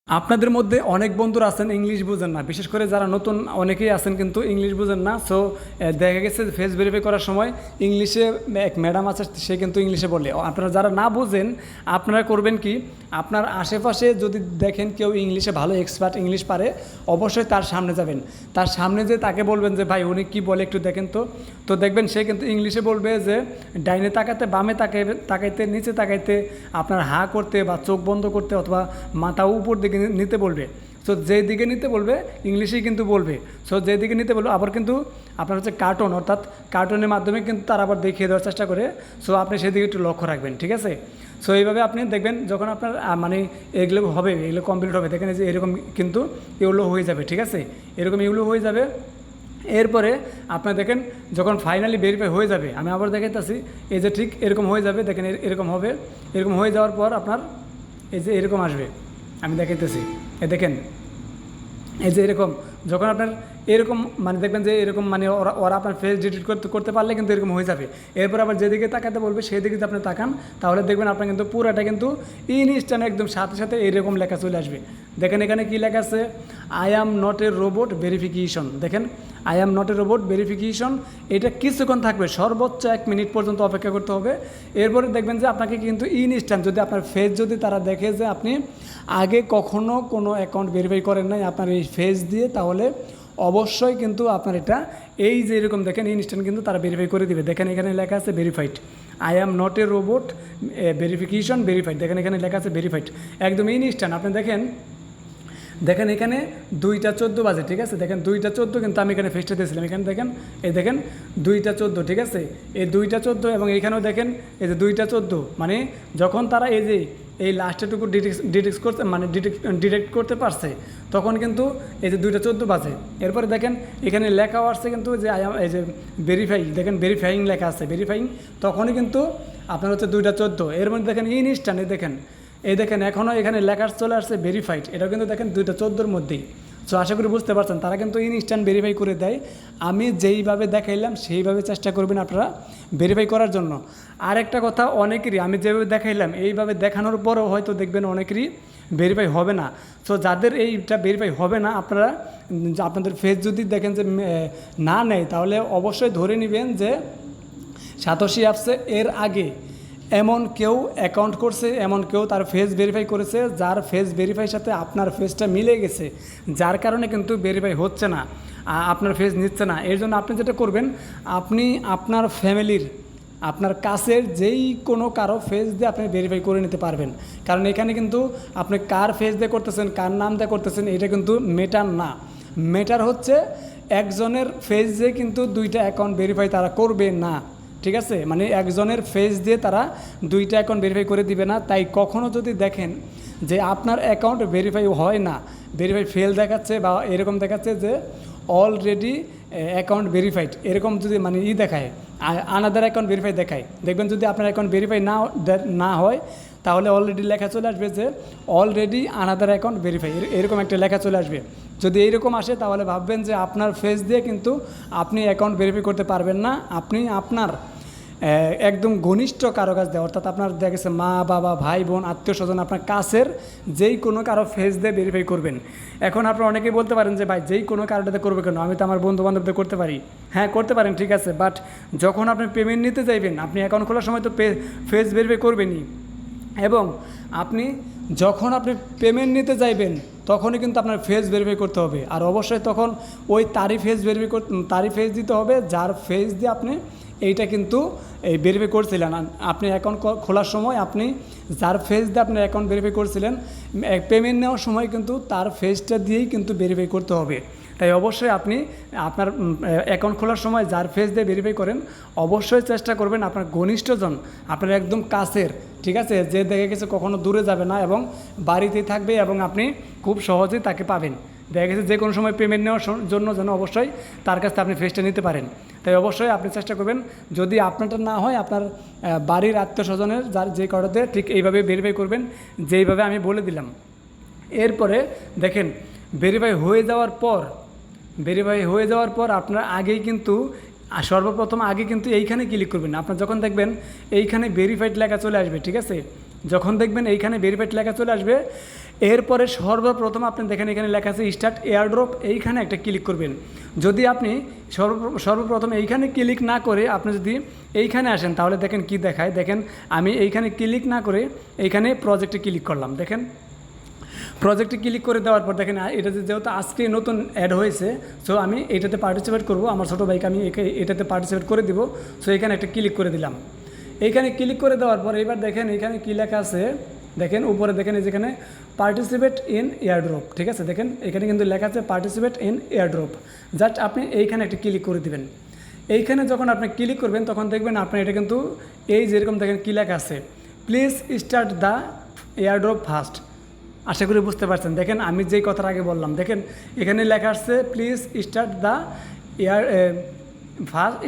আপনাদের মধ্যে অনেক বন্ধুরা আছেন ইংলিশ বুঝেন না, বিশেষ করে যারা নতুন অনেকেই আছেন কিন্তু ইংলিশ বুঝেন না। সো দেখা গেছে ফেস ভেরিফাই করার সময় ইংলিশে এক ম্যাডাম আছে, সে কিন্তু ইংলিশে বলে। আপনারা যারা না বুঝেন আপনারা করবেন কি, আপনার আশেপাশে যদি দেখেন কেউ ইংলিশে ভালো এক্সপার্ট ইংলিশ পারে, অবশ্যই তার সামনে যাবেন। তার সামনে যে তাকে বলবেন যে ভাই উনি কী বলে একটু দেখেন তো দেখবেন সে কিন্তু ইংলিশে বলবে যে ডাইনে তাকাতে, বামে তাকাইতে, নিচে তাকাইতে, আপনার হা করতে বা চোখ বন্ধ করতে অথবা মাথা উপর দিকে নিতে বলবে। সো যেই দিকে নিতে বলবে ইংলিশেই কিন্তু বলবে। সো যেই দিকে নিতে বলবে আবার কিন্তু আপনার হচ্ছে কার্টুন, অর্থাৎ কার্টুনের মাধ্যমে কিন্তু তারা আবার দেখিয়ে দেওয়ার চেষ্টা করে। সো আপনি সেদিকে একটু লক্ষ্য রাখবেন, ঠিক আছে। সো এইভাবে আপনি দেখবেন যখন আপনার মানে এগুলো হবে, এগুলো কমপ্লিট হবে, দেখেন যে এরকম কিন্তু এগুলো হয়ে যাবে, ঠিক আছে, এরকম এগুলো হয়ে যাবে। এরপরে আপনার দেখেন যখন ফাইনালি ভেরিফাই হয়ে যাবে, আমি আবার দেখাইতেছি, এই যে ঠিক এরকম হয়ে যাবে, দেখেন এরকম হবে। এরকম হয়ে যাওয়ার পর আপনার এই যে এরকম আসবে, আমি দেখাইতেছি, দেখেন এই যে এরকম যখন আপনার এরকম মানে দেখবেন যে এরকম মানে ওরা আপনার ফেস ডিটেক্ট করতে পারলে কিন্তু এরকম হয়ে যাবে। এরপর আবার যেদিকে তাকাতে বলবে সেই দিকে যদি আপনি তাকান তাহলে দেখবেন আপনার কিন্তু পুরোটা কিন্তু ইনস্ট্যান্ট একদম সাথে সাথে এরকম লেখা চলে আসবে। দেখেন এখানে কী লেখা আছে, I am not a robot verification. দেখেন I am not a robot verification, এটা কিছুক্ষণ থাকবে, সর্বোচ্চ 1 মিনিট পর্যন্ত অপেক্ষা করতে হবে। এরপরে দেখবেন যে আপনাকে কিন্তু ইনস্ট্যান্ট, যদি আপনার ফেস যদি তারা দেখে যে আপনি আগে কখনো কোনো অ্যাকাউন্ট ভেরিফাই করেন নাই আপনার এই ফেস দিয়ে, তাহলে অবশ্যই কিন্তু আপনার এটা এই যে এরকম দেখেন ইনস্ট্যান্ট কিন্তু তারা ভেরিফাই করে দিবে। দেখেন এখানে লেখা আছে verified, I am not a robot verification verified, দেখেন এখানে লেখা আছে ভেরিফাইড, একদম ইনস্ট্যান্ট। আপনি দেখেন এখানে 2:14 বাজে, ঠিক আছে, দেখেন 2:14 কিন্তু আমি এখানে ফেসটা দিয়েছিলাম, এখানে দেখেন এই দেখেন 2:14, ঠিক আছে, এই 2:14 এবং এইখানেও দেখেন এই যে 2:14, মানে যখন তারা এই যে এই লাস্টেটুকু ডিটেক্ট করতে মানে ডিটেক্ট করতে পারছে তখন কিন্তু এই যে 2:14 বাজে। এরপরে দেখেন এখানে লেখাও আসছে কিন্তু যে এই যে ভেরিফাই, দেখেন ভেরিফাইং লেখা আছে, ভেরিফাইং, তখনই কিন্তু আপনার হচ্ছে 2:14। এর মধ্যে দেখেন ইনস্ট্যান্ট এই দেখেন এখনও এখানে লেখা চলে আসছে ভেরিফাইড, এটাও কিন্তু দেখেন 2:14 মধ্যেই। সো আশা করি বুঝতে পারছেন, তারা কিন্তু ইনস্ট্যান্ট ভেরিফাই করে দেয়। আমি যেইভাবে দেখাইলাম সেইভাবে চেষ্টা করবেন আপনারা ভেরিফাই করার জন্য। আর একটা কথা, অনেকেরই আমি যেভাবে দেখাইলাম এইভাবে দেখানোর পরেও হয়তো দেখবেন অনেকেরই ভেরিফাই হবে না। সো যাদের এইটা ভেরিফাই হবে না, আপনারা আপনাদের ফেস যদি দেখেন যে না নেয় তাহলে অবশ্যই ধরে নেবেন যে সাতোশি অ্যাপসে এর আগে এমন কেউ অ্যাকাউন্ট করছে, এমন কেউ তার ফেস ভেরিফাই করেছে যার ফেস ভেরিফাইয়ের সাথে আপনার ফেসটা মিলে গেছে, যার কারণে কিন্তু ভেরিফাই হচ্ছে না, আপনার ফেস নিচ্ছে না। এর জন্য আপনি যেটা করবেন, আপনি আপনার ফ্যামিলির, আপনার কাছের যেই কোনো কারো ফেস দিয়ে আপনি ভেরিফাই করে নিতে পারবেন। কারণ এখানে কিন্তু আপনি কার ফেস দিয়ে করতেছেন, কার নাম দিয়ে করতেছেন, এটা কিন্তু ম্যাটার না। ম্যাটার হচ্ছে একজনের ফেস দিয়ে কিন্তু দুইটা অ্যাকাউন্ট ভেরিফাই তারা করবে না, ঠিক আছে? মানে একজনের ফেস দিয়ে তারা দুইটা অ্যাকাউন্ট ভেরিফাই করে দিবে না। তাই কখনও যদি দেখেন যে আপনার অ্যাকাউন্ট ভেরিফাই হয় না, ভেরিফাই ফেল দেখাচ্ছে বা এরকম দেখাচ্ছে যে অলরেডি অ্যাকাউন্ট ভেরিফাইড, এরকম যদি মানে দেখায়, আনাদার অ্যাকাউন্ট ভেরিফাই দেখায়, দেখবেন যদি আপনার অ্যাকাউন্ট ভেরিফাই না হয় তাহলে অলরেডি লেখা চলে আসবে যে অলরেডি আনাদার অ্যাকাউন্ট ভেরিফাই, এরকম একটা লেখা চলে আসবে। যদি এইরকম আসে তাহলে ভাববেন যে আপনার ফেস দিয়ে কিন্তু আপনি অ্যাকাউন্ট ভেরিফাই করতে পারবেন না। আপনি আপনার একদম ঘনিষ্ঠ কারো কাছ দিয়ে, অর্থাৎ আপনার দেখা গেছে মা বাবা ভাই বোন আত্মীয় স্বজন, আপনার কাছের যেই কোনো কারো ফেস দিয়ে ভেরিফাই করবেন। এখন আপনারা অনেকেই বলতে পারেন যে ভাই যেই কোনো কারোটাতে করবে কেন, আমি তো আমার বন্ধু বান্ধবদের করতে পারি। হ্যাঁ করতে পারেন, ঠিক আছে, বাট যখন আপনি পেমেন্ট নিতে চাইবেন, আপনি অ্যাকাউন্ট খোলার সময় তো ফেস ভেরিফাই করবেনই, এবং আপনি যখন আপনি পেমেন্ট নিতে যাইবেন তখনই কিন্তু আপনার ফেস ভেরিফাই করতে হবে। আর অবশ্যই তখন ওই তারই ফেস দিতে হবে যার ফেস দিয়ে আপনি এইটা কিন্তু এই ভেরিফাই করছিলেন। আপনি অ্যাকাউন্ট খোলার সময় আপনি যার ফেস দিয়ে আপনার অ্যাকাউন্ট ভেরিফাই করছিলেন, পেমেন্ট নেওয়ার সময় কিন্তু তার ফেসটা দিয়েই কিন্তু ভেরিফাই করতে হবে। তাই অবশ্যই আপনি আপনার অ্যাকাউন্ট খোলার সময় যার ফেস দিয়ে ভেরিফাই করেন, অবশ্যই চেষ্টা করবেন আপনার ঘনিষ্ঠজন, আপনার একদম কাছের, ঠিক আছে, যে দেখে গেছে কখনো দূরে যাবে না এবং বাড়িতেই থাকবে এবং আপনি খুব সহজেই তাকে পাবেন। দেখা গেছে যে কোনো সময় পেমেন্ট নেওয়ার জন্য যেন অবশ্যই তার কাছ থেকে আপনি ফেসটা নিতে পারেন। তাই অবশ্যই আপনি চেষ্টা করবেন, যদি আপনারটা না হয় আপনার বাড়ির আত্মীয় স্বজনের যার যে কারোতে ঠিক এইভাবে ভেরিফাই করবেন যেইভাবে আমি বলে দিলাম। এরপরে দেখেন ভেরিফাই হয়ে যাওয়ার পর আপনার আগেই কিন্তু সর্বপ্রথম আগে কিন্তু এইখানে ক্লিক করবেন। আপনার যখন দেখবেন এইখানে ভেরিফাইড লেখা চলে আসবে, ঠিক আছে, যখন দেখবেন এইখানে ভেরিফাইড লেখা চলে আসবে, এরপরে সর্বপ্রথম আপনি দেখেন এখানে লেখা আছে স্টার্ট এয়ারড্রপ, এইখানে একটা ক্লিক করবেন। যদি আপনি সর্বপ্রথম এইখানে ক্লিক না করে আপনি যদি এইখানে আসেন তাহলে দেখেন কি দেখায়। দেখেন আমি এইখানে ক্লিক না করে এইখানে প্রজেক্টে ক্লিক করলাম। দেখেন প্রজেক্টে ক্লিক করে দেওয়ার পর দেখেন এটা যেহেতু আজকে নতুন অ্যাড হয়েছে, সো আমি এটাতে পার্টিসিপেট করব, আমার ছোটো ভাইকে আমি এটাতে পার্টিসিপেট করে দিব। সো এখানে একটা ক্লিক করে দিলাম। এইখানে ক্লিক করে দেওয়ার পর এবার দেখেন এখানে কী লেখা আছে, দেখেন উপরে দেখেন যেখানে পার্টিসিপেট ইন এয়ারড্রপ, ঠিক আছে, দেখেন এখানে কিন্তু লেখা আছে পার্টিসিপেট ইন এয়ারড্রপ। জাস্ট আপনি এইখানে একটা ক্লিক করে দিবেন। এইখানে যখন আপনি ক্লিক করবেন তখন দেখবেন আপনার এটা কিন্তু এই যেরকম দেখেন কী লেখা আছে, please start the airdrop first. আশা করি বুঝতে পারছেন। দেখেন আমি যেই কথার আগে বললাম, দেখেন এখানে লেখা আসছে please start the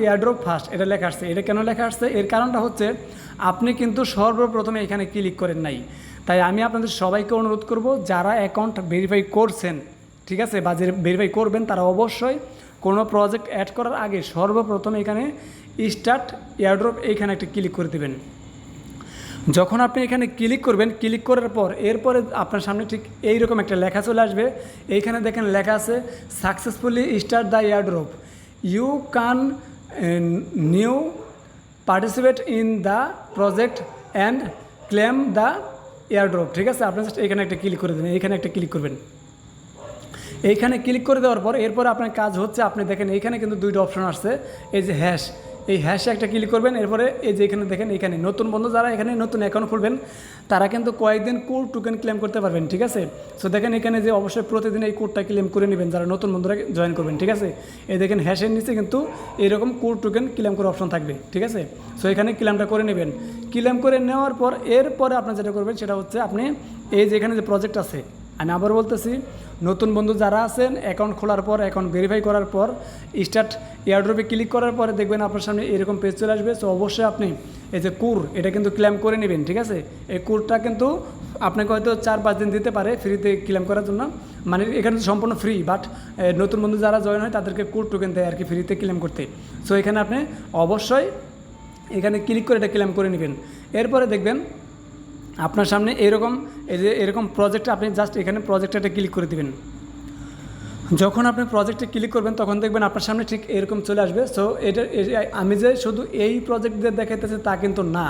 airdrop first, এটা লেখা আসছে। এটা কেন লেখা আসছে, এর কারণটা হচ্ছে আপনি কিন্তু সর্বপ্রথমে এখানে ক্লিক করেন নাই। তাই আমি আপনাদের সবাইকে অনুরোধ করব, যারা অ্যাকাউন্ট ভেরিফাই করছেন, ঠিক আছে, বা যে ভেরিফাই করবেন, তারা অবশ্যই কোনো প্রজেক্ট অ্যাড করার আগে সর্বপ্রথম এখানে স্টার্ট এয়ারড্রপ এইখানে একটা ক্লিক করে দেবেন। যখন আপনি এখানে ক্লিক করবেন, ক্লিক করার পর এরপরে আপনার সামনে ঠিক এইরকম একটা লেখা চলে আসবে। এইখানে দেখেন লেখা আছে successfully start the airdrop, you can new participate in the project and claim the airdrop, ঠিক আছে। আপনি জাস্ট এখানে একটা ক্লিক করে দেবেন, এইখানে একটা ক্লিক করবেন। এইখানে ক্লিক করে দেওয়ার পর এরপর আপনার কাজ হচ্ছে, আপনি দেখেন এইখানে কিন্তু দুইটা অপশন আসছে, এই যে হ্যাশ, এই হ্যাশে একটা ক্লিক করবেন। এরপরে এই যে এখানে দেখেন এখানে নতুন বন্ধু যারা এখানে নতুন অ্যাকাউন্ট খুলবেন তারা কিন্তু কয়েকদিন কোড টোকেন ক্লেম করতে পারবেন, ঠিক আছে। সো দেখেন এখানে যে অবশ্যই প্রতিদিন এই কোডটা ক্লেম করে নেবেন যারা নতুন বন্ধুরা জয়েন করবেন, ঠিক আছে। এই দেখেন হ্যাশের নিচে কিন্তু এরকম কোড টোকেন ক্লেম করার অপশন থাকবে, ঠিক আছে। সো এখানে ক্লেমটা করে নেবেন। ক্লেম করে নেওয়ার পর এরপরে আপনি যেটা করবেন সেটা হচ্ছে আপনি এই যে এখানে যে প্রজেক্ট আছে, আমি আবার বলতেছি, নতুন বন্ধু যারা আছেন অ্যাকাউন্ট খোলার পর, অ্যাকাউন্ট ভেরিফাই করার পর স্টার্ট এয়ারড্রপে ক্লিক করার পরে দেখবেন আপনার সামনে এরকম পেজ চলে আসবে। সো অবশ্যই আপনি এই যে এটা কিন্তু ক্লেম করে নেবেন, ঠিক আছে। এই কোডটা কিন্তু আপনাকে হয়তো 4-5 দিন দিতে পারে ফ্রিতে ক্লেম করার জন্য, মানে এখানে সম্পূর্ণ ফ্রি, বাট নতুন বন্ধু যারা জয়েন হয় তাদেরকে কোড টোকেন দেয় আর কি ফ্রিতে ক্লেম করতে। সো এখানে আপনি অবশ্যই এখানে ক্লিক করে এটা ক্লেম করে নেবেন। এরপরে দেখবেন আপনার সামনে এরকম এই যে এরকম প্রজেক্টে আপনি জাস্ট এখানে প্রজেক্টটা ক্লিক করে দেবেন। যখন আপনি প্রজেক্টে ক্লিক করবেন তখন দেখবেন আপনার সামনে ঠিক এরকম চলে আসবে। সো আমি যে শুধু এই প্রজেক্টদের দেখাইতেছি তা কিন্তু না,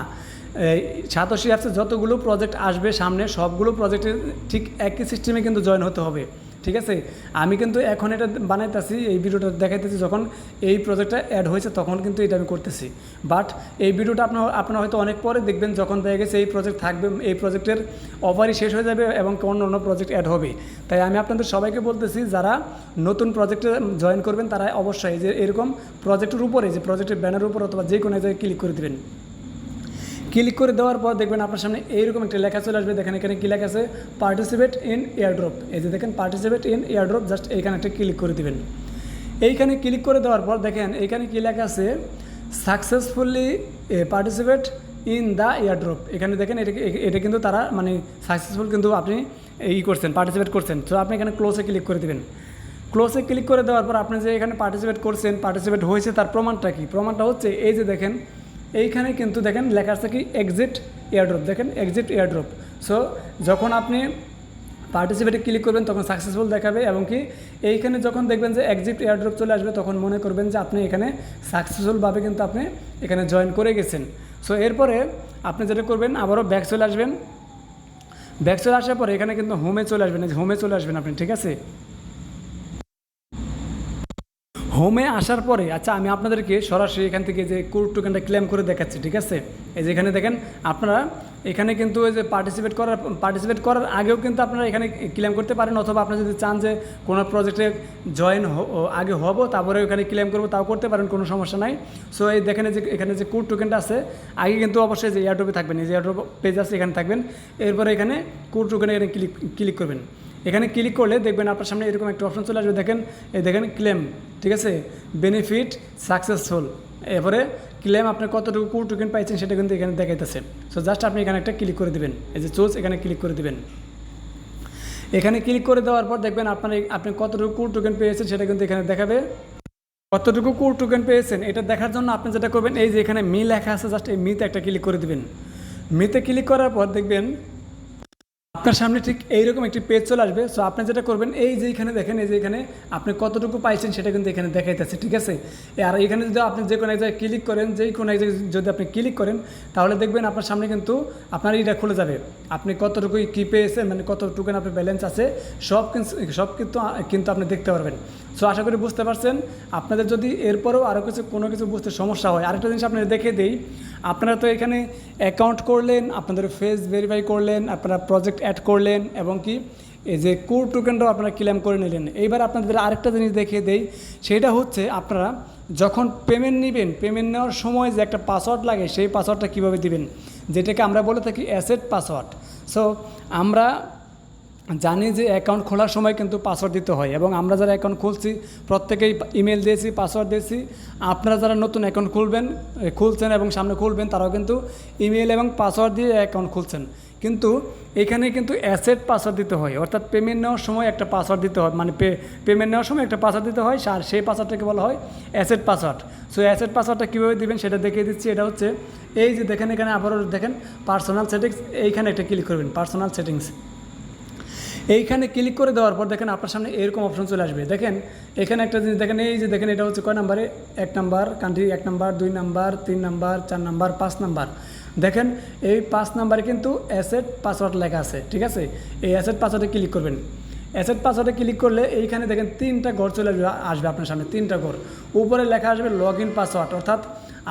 সাতোশি অ্যাপসে যতগুলো প্রজেক্ট আসবে সামনে সবগুলো প্রজেক্টে ঠিক একই সিস্টেমে কিন্তু জয়েন হতে হবে, ঠিক আছে। আমি কিন্তু এখন এটা বানাইতেছি, এই ভিডিওটা দেখাইতেছি, যখন এই প্রজেক্টটা অ্যাড হয়েছে তখন কিন্তু এটা আমি করতেছি। বাট এই ভিডিওটা আপনারা হয়তো অনেক পরে দেখবেন, যখন দেখা গেছে এই প্রজেক্ট থাকবে, এই প্রজেক্টের অফারই শেষ হয়ে যাবে এবং অন্য অন্য প্রজেক্ট অ্যাড হবে। তাই আমি আপনাদের সবাইকে বলতেছি, যারা নতুন প্রজেক্টে জয়েন করবেন তারা অবশ্যই যে এরকম প্রজেক্টের উপরে, যে প্রজেক্টের ব্যানারের উপর অথবা যে কোনো জায়গায় ক্লিক করে দেবেন। ক্লিক করে দেওয়ার পর দেখবেন আপনার সামনে এইরকম একটা লেখা চলে আসবে। দেখেন এখানে কী লেখা আছে, পার্টিসিপেট ইন এয়ারড্রপ। এই যে দেখেন পার্টিসিপেট ইন এয়ারড্রপ, জাস্ট এইখানে একটা ক্লিক করে দেবেন। এইখানে ক্লিক করে দেওয়ার পর দেখেন এইখানে কী লেখা আছে, successfully participate in the airdrop. এখানে দেখেন এটা কিন্তু তারা মানে সাকসেসফুল কিন্তু আপনি করছেন, পার্টিসিপেট করছেন। তো আপনি এখানে ক্লোজে ক্লিক করে দেবেন। ক্লোজে ক্লিক করে দেওয়ার পর আপনি যে এখানে পার্টিসিপেট করছেন, পার্টিসিপেট হয়েছে তার প্রমাণটা কি? প্রমাণটা হচ্ছে এই যে দেখেন এইখানে কিন্তু দেখেন লেখা আছে কি, এক্সিট এয়ারড্রপ। দেখেন এক্সিট এয়ারড্রপ। সো যখন আপনি পার্টিসিপেটে ক্লিক করবেন তখন সাকসেসফুল দেখাবে, এবং কি এইখানে যখন দেখবেন যে এক্সিট এয়ারড্রপ চলে আসবে তখন মনে করবেন যে আপনি এখানে সাকসেসফুলভাবে কিন্তু আপনি এখানে জয়েন করে গেছেন। সো এরপরে আপনি যেটা করবেন, আবারও ব্যাক চলে আসবেন। ব্যাক চলে আসার পরে এখানে কিন্তু হোমে চলে আসবেন, হোমে চলে আসবেন আপনি, ঠিক আছে। হোমে আসার পরে আচ্ছা আমি আপনাদেরকে সরাসরি এখান থেকে যে কোড টোকেনটা ক্লেম করে দেখাচ্ছি, ঠিক আছে। এই যে এখানে দেখেন আপনারা এখানে কিন্তু ওই যে পার্টিসিপেট করার আগেও কিন্তু আপনারা এখানে ক্লেম করতে পারেন, অথবা আপনারা যদি চান যে কোনো প্রজেক্টে জয়েন আগে হব তারপরে ওখানে ক্লেম করবো, তাও করতে পারেন, কোনো সমস্যা নাই। সো এই দেখেন যে এখানে যে কোড টোকেনটা আছে আগে কিন্তু অবশ্যই যে এয়ারড্রপে থাকবেন, এই যে এয়ারড্রপ পেজ আছে এখানে থাকবেন। এরপরে এখানে কোড টোকেনে এখানে ক্লিক করবেন। এখানে ক্লিক করলে দেখবেন আপনার সামনে এরকম একটা অপশন চলে আসবে। দেখেন এই দেখেন ক্লেম, ঠিক আছে, বেনিফিট সাকসেসফুল। এরপরে ক্লেম আপনার কতটুকু কোড টোকেন পাইছেন সেটা কিন্তু এখানে দেখাইতেছে। সো জাস্ট আপনি এখানে একটা ক্লিক করে দেবেন, এই যে চুজ, এখানে ক্লিক করে দেবেন। এখানে ক্লিক করে দেওয়ার পর দেখবেন আপনি কতটুকু কোড টোকেন পেয়েছেন সেটা কিন্তু এখানে দেখাবে। কতটুকু কোড টোকেন পেয়েছেন এটা দেখার জন্য আপনি যেটা করবেন, এই যে এখানে মি লেখা আছে, জাস্ট এই মিতে একটা ক্লিক করে দেবেন। মিতে ক্লিক করার পর দেখবেন আপনার সামনে ঠিক এইরকম একটি পেজ চলে আসবে। সো আপনি যেটা করবেন, এই যে এখানে দেখেন, এই যে এখানে আপনি কতটুকু পাইছেন সেটা কিন্তু এখানে দেখাইতেছে, ঠিক আছে। আর এখানে যদি আপনি যে কোনো এক জায়গায় ক্লিক করেন, যেই কোনো এক জায়গায় যদি আপনি ক্লিক করেন তাহলে দেখবেন আপনার সামনে কিন্তু আপনার এইটা খুলে যাবে, আপনি কতটুকু কী পেয়েছেন, মানে কতটুকু আপনার ব্যালেন্স আছে সব কিন্তু আপনি দেখতে পারবেন। সো আশা করি বুঝতে পারছেন। আপনাদের যদি এরপরেও আরও কোনো কিছু বুঝতে সমস্যা হয়, আরেকটা জিনিস আপনাদের দেখে দেই, আপনারা তো এখানে অ্যাকাউন্ট করলেন, আপনাদের ফেস ভেরিফাই করলেন, আপনারা প্রজেক্ট অ্যাড করলেন, এবং কি এই যে কোড টোকেনটাও আপনারা ক্লেম করে নিলেন। এইবার আপনাদের আরেকটা জিনিস দেখিয়ে দেই, সেটা হচ্ছে আপনারা যখন পেমেন্ট নেবেন, পেমেন্ট নেওয়ার সময় যে একটা পাসওয়ার্ড লাগে, সেই পাসওয়ার্ডটা কীভাবে দিবেন, যেটাকে আমরা বলে থাকি অ্যাসেট পাসওয়ার্ড। সো আমরা জানি যে অ্যাকাউন্ট খোলার সময় কিন্তু পাসওয়ার্ড দিতে হয়, এবং আমরা যারা অ্যাকাউন্ট খুলছি প্রত্যেকেই ইমেল দিয়েছি, পাসওয়ার্ড দিয়েছি। আপনারা যারা নতুন অ্যাকাউন্ট খুলছেন এবং সামনে খুলবেন তারাও কিন্তু ইমেল এবং পাসওয়ার্ড দিয়ে অ্যাকাউন্ট খুলছেন, কিন্তু এখানে কিন্তু অ্যাসেট পাসওয়ার্ড দিতে হয়, অর্থাৎ পেমেন্ট নেওয়ার সময় একটা পাসওয়ার্ড দিতে হয়, মানে পেমেন্ট নেওয়ার সময় একটা পাসওয়ার্ড দিতে হয়, আর সেই পাসওয়ার্ডটাকে বলা হয় অ্যাসেট পাসওয়ার্ড। সো অ্যাসেট পাসওয়ার্ডটা কীভাবে দেবেন সেটা দেখিয়ে দিচ্ছি। এটা হচ্ছে এই যে দেখেন এখানে আবারও দেখেন পার্সোনাল সেটিংস, এইখানে একটা ক্লিক করবেন, পার্সোনাল সেটিংস। এইখানে ক্লিক করে দেওয়ার পর দেখেন আপনার সামনে এরকম অপশন চলে আসবে। দেখেন এখানে একটা জিনিস দেখেন, এই যে দেখেন এটা হচ্ছে কয় নাম্বারে, 1 number country, 1 number, 2 number, 3 number, 4 number, 5 number. দেখেন এই 5 নাম্বারে কিন্তু অ্যাসেট পাসওয়ার্ড লেখা আছে, ঠিক আছে। এই অ্যাসেট পাসওয়ার্ডে ক্লিক করবেন। অ্যাসেট পাসওয়ার্ডে ক্লিক করলে এইখানে দেখেন 3টা ঘর চলে আসবে আপনার সামনে, 3টা ঘর। উপরে লেখা আসবে লগ ইন পাসওয়ার্ড, অর্থাৎ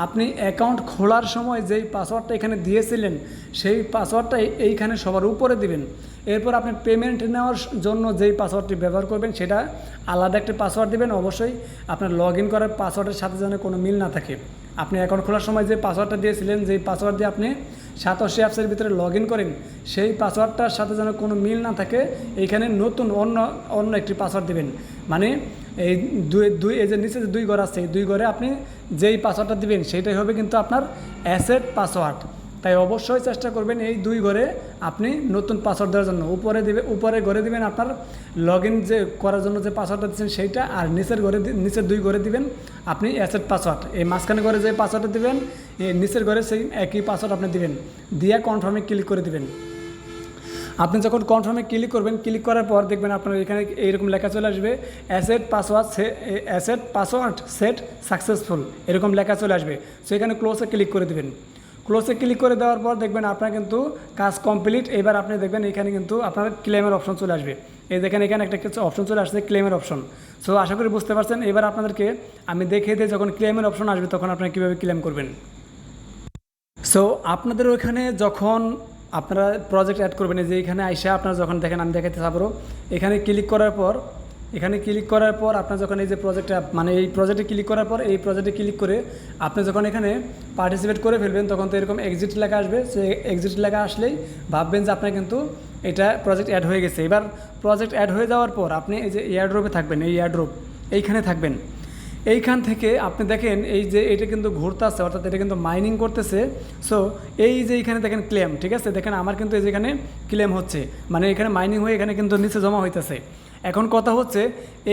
আপনি অ্যাকাউন্ট খোলার সময় যেই পাসওয়ার্ডটা এখানে দিয়েছিলেন সেই পাসওয়ার্ডটা এইখানে সবার উপরে দিবেন। এরপর আপনি পেমেন্ট নেওয়ার জন্য যেই পাসওয়ার্ডটি ব্যবহার করবেন সেটা আলাদা একটা পাসওয়ার্ড দিবেন। অবশ্যই আপনার লগ ইন করার পাসওয়ার্ডের সাথে যেন কোনো মিল না থাকে। আপনি অ্যাকাউন্ট খোলার সময় যে পাসওয়ার্ডটা দিয়েছিলেন, যেই পাসওয়ার্ড দিয়ে আপনি সাতোশি অ্যাপসের ভিতরে লগ ইন করেন, সেই পাসওয়ার্ডটার সাথে যেন কোনো মিল না থাকে, এইখানে নতুন অন্য একটি পাসওয়ার্ড দেবেন। মানে এই এই যে নিচে যে 2 ঘর আছে, এই 2 ঘরে আপনি যেই পাসওয়ার্ডটা দিবেন সেইটাই হবে কিন্তু আপনার অ্যাসেট পাসওয়ার্ড। তাই অবশ্যই চেষ্টা করবেন এই 2 ঘরে আপনি নতুন পাসওয়ার্ড দেওয়ার জন্য। উপরে ঘরে দিবেন আপনার লগ ইন যে করার জন্য যে পাসওয়ার্ডটা দিচ্ছেন সেইটা, আর নিচের 2 ঘরে দিবেন আপনি অ্যাসেট পাসওয়ার্ড। এই মাঝখানে ঘরে যে পাসওয়ার্ডটা দিবেন, এই নিচের ঘরে সেই একই পাসওয়ার্ড আপনি দিবেন, দিয়ে কনফার্মে ক্লিক করে দিবেন। আপনি যখন কনফার্মে ক্লিক করবেন, ক্লিক করার পর দেখবেন আপনার এখানে এইরকম লেখা চলে আসবে অ্যাসেট পাসওয়ার্ড সেট সাকসেসফুল, এরকম লেখা চলে আসবে। সো এখানে ক্লোজে ক্লিক করে দেবেন। ক্লোজে ক্লিক করে দেওয়ার পর দেখবেন আপনার কিন্তু কাজ কমপ্লিট। এবার আপনি দেখবেন এখানে কিন্তু আপনার ক্লেমের অপশন চলে আসবে। এই দেখেন এখানে একটা কিছু অপশন চলে আসছে, ক্লেমের অপশন। সো আশা করি বুঝতে পারছেন। এবার আপনাদেরকে আমি দেখিয়ে দিই যখন ক্লেমের অপশন আসবে তখন আপনারা কীভাবে ক্লেম করবেন। সো আপনাদের ওইখানে যখন আপনারা প্রজেক্ট অ্যাড করবেন, যে এখানে আইসা আপনারা যখন দেখেন, আমি দেখাতে চাবো, এখানে ক্লিক করার পর আপনার যখন এই যে প্রজেক্টটা মানে এই প্রজেক্টে ক্লিক করার পর এই প্রজেক্টে ক্লিক করে আপনি যখন এখানে পার্টিসিপেট করে ফেলবেন তখন তো এরকম এক্সিট লেখা আসবে। সে এক্সিট লেখা আসলেই ভাববেন যে আপনার কিন্তু এটা প্রজেক্ট অ্যাড হয়ে গেছে। এবার প্রজেক্ট অ্যাড হয়ে যাওয়ার পর আপনি এই যে এয়ারড্রপে থাকবেন, এই এয়ারড্রপ এইখানে থাকবেন। এইখান থেকে আপনি দেখেন এই যে এটা কিন্তু ঘুরতেছে, অর্থাৎ এটা কিন্তু মাইনিং করতেছে। সো এই যে এইখানে দেখেন ক্লেম, ঠিক আছে, দেখেন আমার কিন্তু এই যেখানে ক্লেম হচ্ছে, মানে এখানে মাইনিং হয়ে এখানে কিন্তু নিচে জমা হইতেছে। এখন কথা হচ্ছে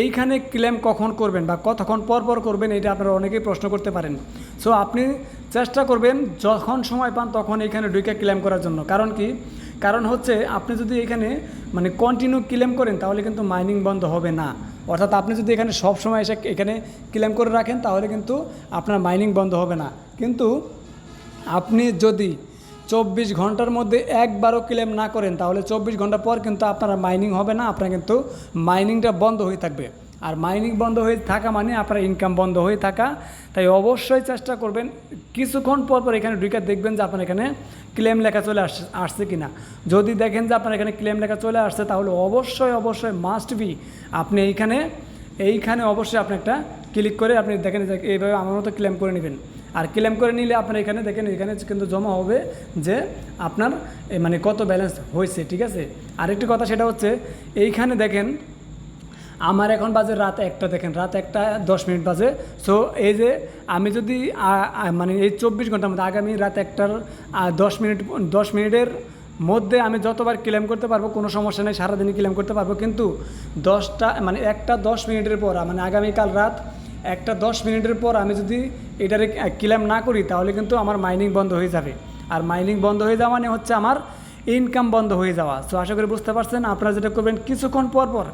এইখানে ক্লেম কখন করবেন বা কতক্ষণ পর করবেন, এটা আপনারা অনেকেই প্রশ্ন করতে পারেন। সো আপনি চেষ্টা করবেন যখন সময় পান তখন এইখানে ঢুকে ক্লেম করার জন্য। কারণ কি? কারণ হচ্ছে আপনি যদি এখানে মানে কন্টিনিউ ক্লেম করেন তাহলে কিন্তু মাইনিং বন্ধ হবে না। অর্থাৎ আপনি যদি এখানে সব সময় এসে এখানে ক্লেম করে রাখেন তাহলে কিন্তু আপনার মাইনিং বন্ধ হবে না। কিন্তু আপনি যদি 24 ঘন্টার মধ্যে একবারও ক্লেম না করেন তাহলে 24 ঘন্টা পর কিন্তু আপনার মাইনিং হবে না, আপনার কিন্তু মাইনিংটা বন্ধ হয়ে থাকবে। আর মাইনিং বন্ধ হয়ে থাকা মানে আপনার ইনকাম বন্ধ হয়ে থাকা। তাই অবশ্যই চেষ্টা করবেন কিছুক্ষণ পর এখানে ঢুকে দেখবেন যে আপনার এখানে ক্লেম লেখা চলে আসছে কিনা। যদি দেখেন যে আপনার এখানে ক্লেম লেখা চলে আসছে তাহলে অবশ্যই মাস্ট বি আপনি এইখানে অবশ্যই আপনি একটা ক্লিক করে আপনি দেখেন এইভাবে আমার মতো ক্লেম করে নেবেন। আর ক্লেম করে নিলে আপনার এখানে দেখেন এখানে কিন্তু জমা হবে যে আপনার মানে কত ব্যালেন্স হয়েছে, ঠিক আছে। আরেকটি কথা সেটা হচ্ছে এইখানে দেখেন আমার এখন বাজে রাত 1টা, দেখেন রাত 1টা 10 মিনিট বাজে। সো এই যে আমি যদি মানে এই 24 ঘন্টার মধ্যে আগামী রাত 1টার 10 মিনিটের মধ্যে আমি যতবার ক্লেম করতে পারবো কোনো সমস্যা নেই, সারাদিনই ক্লেম করতে পারবো। কিন্তু 1টা 10 মিনিটের পর মানে আগামীকাল রাত 1টা 10 মিনিটের পর আমি যদি এটারে ক্লেম না করি তাহলে কিন্তু আমার মাইনিং বন্ধ হয়ে যাবে। আর মাইনিং বন্ধ হয়ে যাওয়া মানে হচ্ছে আমার ইনকাম বন্ধ হয়ে যাওয়া। সো আশা করি বুঝতে পারছেন। আপনারা যেটা করবেন কিছুক্ষণ পর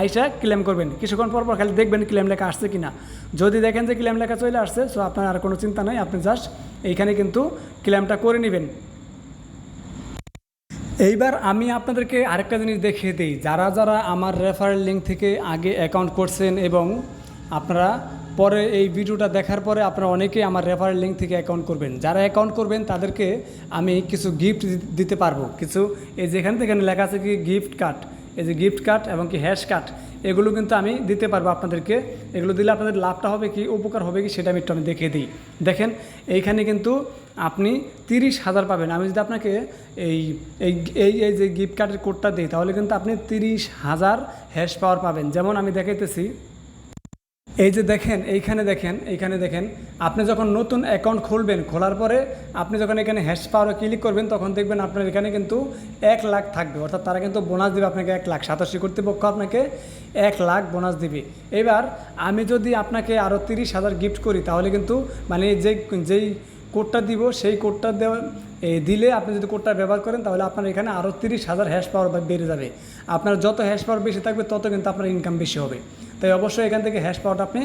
আইসা ক্লেম করবেন, কিছুক্ষণ পর খালি দেখবেন ক্লেম লেখা আসছে কিনা। যদি দেখেন যে ক্লেম লেখা চলে আসছে সো আপনার আর কোনো চিন্তা নেই, আপনি জাস্ট এইখানে কিন্তু ক্লেমটা করে নেবেন। এইবার আমি আপনাদেরকে আরেকটা জিনিস দেখিয়ে দিই, যারা আমার রেফারেল লিঙ্ক থেকে আগে অ্যাকাউন্ট করছেন এবং আপনারা পরে এই ভিডিওটা দেখার পরে আপনারা অনেকেই আমার রেফারেল লিঙ্ক থেকে অ্যাকাউন্ট করবেন। যারা অ্যাকাউন্ট করবেন তাদেরকে আমি কিছু গিফট দিতে পারবো। কিছু এই যেখানে থেকে লেখা আছে কি গিফট কার্ড, এই যে গিফট কার্ড এবং কি হ্যাশ কার্ড, এগুলো কিন্তু আমি দিতে পারবো আপনাদেরকে। এগুলো দিলে আপনাদের লাভটা হবে কি, উপকার হবে কি, সেটা আমি একটু দেখিয়ে দিই। দেখেন এইখানে কিন্তু আপনি 30,000 পাবেন। আমি যদি আপনাকে এই এই এই এই যে গিফট কার্ডের কোডটা দিই তাহলে কিন্তু আপনি 30,000 হ্যাশ পাওয়ার পাবেন। যেমন আমি দেখাইতেছি, এই যে দেখেন এইখানে দেখেন আপনি যখন নতুন অ্যাকাউন্ট খুলবেন, খোলার পরে আপনি যখন এখানে হ্যাশ পাওয়ারে ক্লিক করবেন তখন দেখবেন আপনার এখানে কিন্তু 1 লাখ থাকবে। অর্থাৎ তারা কিন্তু বোনাস দেবে আপনাকে 1 লাখ, 87 কর্তৃপক্ষ আপনাকে 1 লাখ বোনাস দিবে। এবার আমি যদি আপনাকে আরও 30,000 গিফট করি তাহলে কিন্তু মানে যেই কোডটা দিব সেই কোডটা দিলে আপনি যদি কোডটা ব্যবহার করেন তাহলে আপনার এখানে আরও 30,000 হ্যাশ পাওয়ার বেড়ে যাবে। আপনার যত হ্যাশ পাওয়ার বেশি থাকবে তত কিন্তু আপনার ইনকাম বেশি হবে। তাই অবশ্যই এখান থেকে হ্যাশ পাওয়ারটা আপনি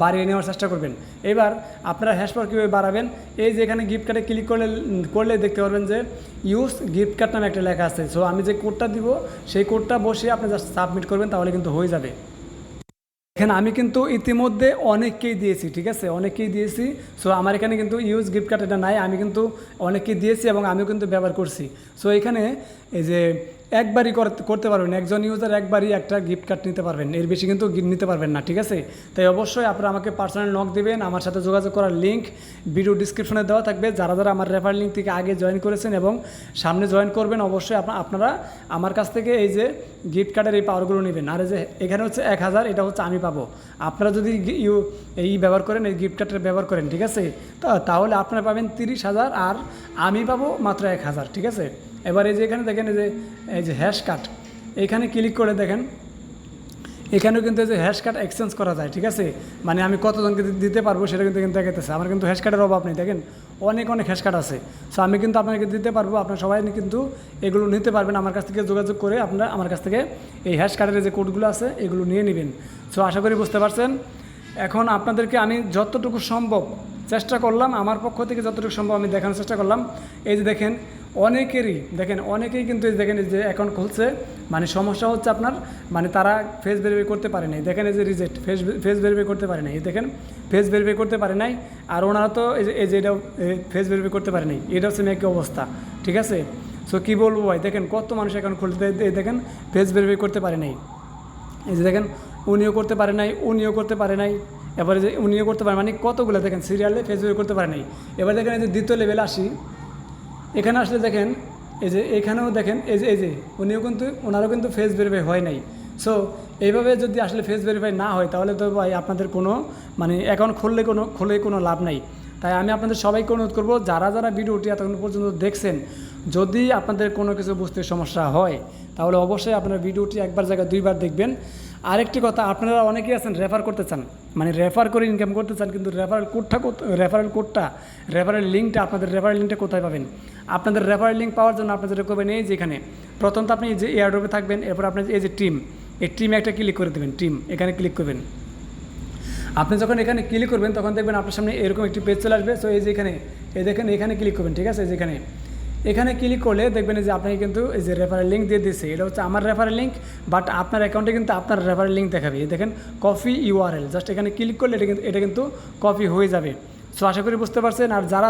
বাড়িয়ে নেওয়ার চেষ্টা করবেন। এবার আপনারা হ্যাশ পাওয়ার কীভাবে বাড়াবেন, এই যে এখানে গিফট কার্ডে ক্লিক করলে দেখতে পারবেন যে ইউজ গিফট কার্ড নামে একটা লেখা আছে। সো আমি যে কোডটা দিব সেই কোডটা বসিয়ে আপনি জাস্ট সাবমিট করবেন তাহলে কিন্তু হয়ে যাবে। এখানে আমি কিন্তু ইতিমধ্যে অনেককেই দিয়েছি, ঠিক আছে, অনেককেই দিয়েছি। সো আমার এখানে কিন্তু ইউজ গিফট কার্ড এটা নাই, আমি কিন্তু অনেককেই দিয়েছি এবং আমিও কিন্তু ব্যবহার করছি। সো এখানে এই যে একবারই করতে পারবেন, একজন ইউজার একবারই একটা গিফট কার্ড নিতে পারবেন, এর বেশি কিন্তু নিতে পারবেন না, ঠিক আছে। তাই অবশ্যই আপনারা আমাকে পার্সোনাল নক দিবেন, আমার সাথে যোগাযোগ করার লিঙ্ক ভিডিও ডিসক্রিপশনে দেওয়া থাকবে। যারা আমার রেফার লিঙ্ক থেকে আগে জয়েন করেছেন এবং সামনে জয়েন করবেন অবশ্যই আপনারা আমার কাছ থেকে এই যে গিফট কার্ডের এই পাওয়ারগুলো নেবেন। আর এই যে এখানে হচ্ছে 1000, এটা হচ্ছে আমি পাবো। আপনারা যদি এই ব্যবহার করেন, এই গিফট কার্ডের ব্যবহার করেন, ঠিক আছে, তাহলে আপনারা পাবেন 30,000 আর আমি পাবো মাত্র 1000, ঠিক আছে। এবার এই যে এখানে দেখেন এই যে হ্যাশ কার্ড, এইখানে ক্লিক করে দেখেন এখানেও কিন্তু এই যে হ্যাশ কার্ড এক্সচেঞ্জ করা যায়, ঠিক আছে। মানে আমি কতজনকে দিতে পারবো সেটা কিন্তু কিন্তু দেখাতেছে। আমার কিন্তু হ্যাশ কার্ডের অভাব নেই, দেখেন অনেক অনেক হ্যাশ কার্ড আছে। সো আমি কিন্তু আপনাকে দিতে পারবো, আপনারা সবাই কিন্তু এগুলো নিতে পারবেন আমার কাছ থেকে যোগাযোগ করে। আপনারা আমার কাছ থেকে এই হ্যাশ কার্ডের যে কোডগুলো আছে এগুলো নিয়ে নেবেন। সো আশা করি বুঝতে পারছেন। এখন আপনাদেরকে আমি যতটুকু সম্ভব চেষ্টা করলাম, আমার পক্ষ থেকে যতটুকু সম্ভব আমি দেখানোর চেষ্টা করলাম। এই যে দেখেন অনেকেই কিন্তু এই দেখেন যে অ্যাকাউন্ট খুলছে, মানে সমস্যা হচ্ছে আপনার, মানে তারা ফেস ভেরিফাই করতে পারে নাই। দেখেন এই যে রিজেক্ট, ফেস ভেরিফাই করতে পারে নাই, দেখেন ফেস ভেরিফাই করতে পারে নাই। আর ওনারা তো এই যে এটাও ফেস ভেরিফাই করতে পারে নাই, এটা হচ্ছে একই অবস্থা, ঠিক আছে। সো কী বলবো ভাই, দেখেন কত মানুষ অ্যাকাউন্ট খুলতে দেখেন ফেস ভেরিফাই করতে পারে নাই। এই যে দেখেন উনিও করতে পারে নাই, উনিও করতে পারে নাই, এবারে যে উনিও করতে পারে, মানে কতগুলো দেখেন সিরিয়ালে ফেস ভেরিফাই করতে পারে নাই। এবার দেখেন এই যে দ্বিতীয় লেভেলে আসি, এখানে আসলে দেখেন এই যে এখানেও দেখেন এই যে উনিও কিন্তু ওনারও কিন্তু ফেস ভেরিফাই হয় নাই। সো এইভাবে যদি আসলে ফেস ভেরিফাই না হয় তাহলে তো ভাই আপনাদের কোনো মানে অ্যাকাউন্ট খুলে কোনো লাভ নাই। তাই আমি আপনাদের সবাইকে অনুরোধ করবো, যারা যারা ভিডিওটি এতক্ষণ পর্যন্ত দেখছেন, যদি আপনাদের কোনো কিছু বুঝতে সমস্যা হয় তাহলে অবশ্যই আপনারা ভিডিওটি একবার জায়গায় দুইবার দেখবেন। আরেকটি কথা, আপনারা অনেকেই আছেন রেফার করতে চান, মানে রেফার করে ইনকাম করতে চান, কিন্তু রেফারেল লিঙ্কটা আপনাদের রেফারেল লিঙ্কটা কোথায় পাবেন? আপনাদের রেফারেল লিঙ্ক পাওয়ার জন্য আপনি যেটা করবেন, এই যে এখানে প্রথম তো আপনি যে এয়ারড্রপে থাকবেন, এরপর আপনি এই যে এই টিমে একটা ক্লিক করে দেবেন, এখানে ক্লিক করবেন। আপনি যখন এখানে ক্লিক করবেন তখন দেখবেন আপনার সামনে এরকম একটি পেজ চলে আসবে। সো এই যে এখানে ক্লিক করবেন, ঠিক আছে। এখানে ক্লিক করলে দেখবেন যে আপনাকে কিন্তু এই যে রেফারেল লিঙ্ক দিয়ে দিচ্ছে, এটা হচ্ছে আমার রেফারেল লিঙ্ক, বাট আপনার অ্যাকাউন্টে কিন্তু আপনার রেফারেল লিঙ্ক দেখাবে। দেখেন কপি ইউআরএল, জাস্ট এখানে ক্লিক করলে এটা কিন্তু কপি হয়ে যাবে। সো আশা করি বুঝতে পারছেন। আর যারা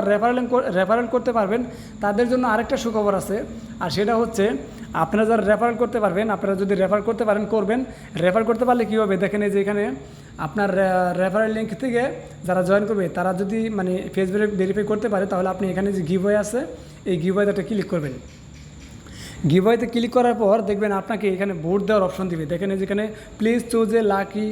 রেফারেল করতে পারবেন তাদের জন্য আরেকটা সুখবর আছে, আর সেটা হচ্ছে আপনারা যারা রেফারেল করতে পারবেন, আপনারা যদি রেফার করতে পারেন করবেন। রেফার করতে পারলে কী হবে দেখেন, এই যে এখানে আপনার রেফারেল লিঙ্ক থেকে যারা জয়েন করবে তারা যদি মানে ফেস ভেরিফাই করতে পারে, তাহলে আপনি এখানে যে গিভওয়ে আছে এই গিভওয়েতে ক্লিক করবেন। গিভওয়েতে ক্লিক করার পর দেখবেন আপনাকে এখানে ভোট দেওয়ার অপশন দিবে। দেখেন যেখানে please choose a lucky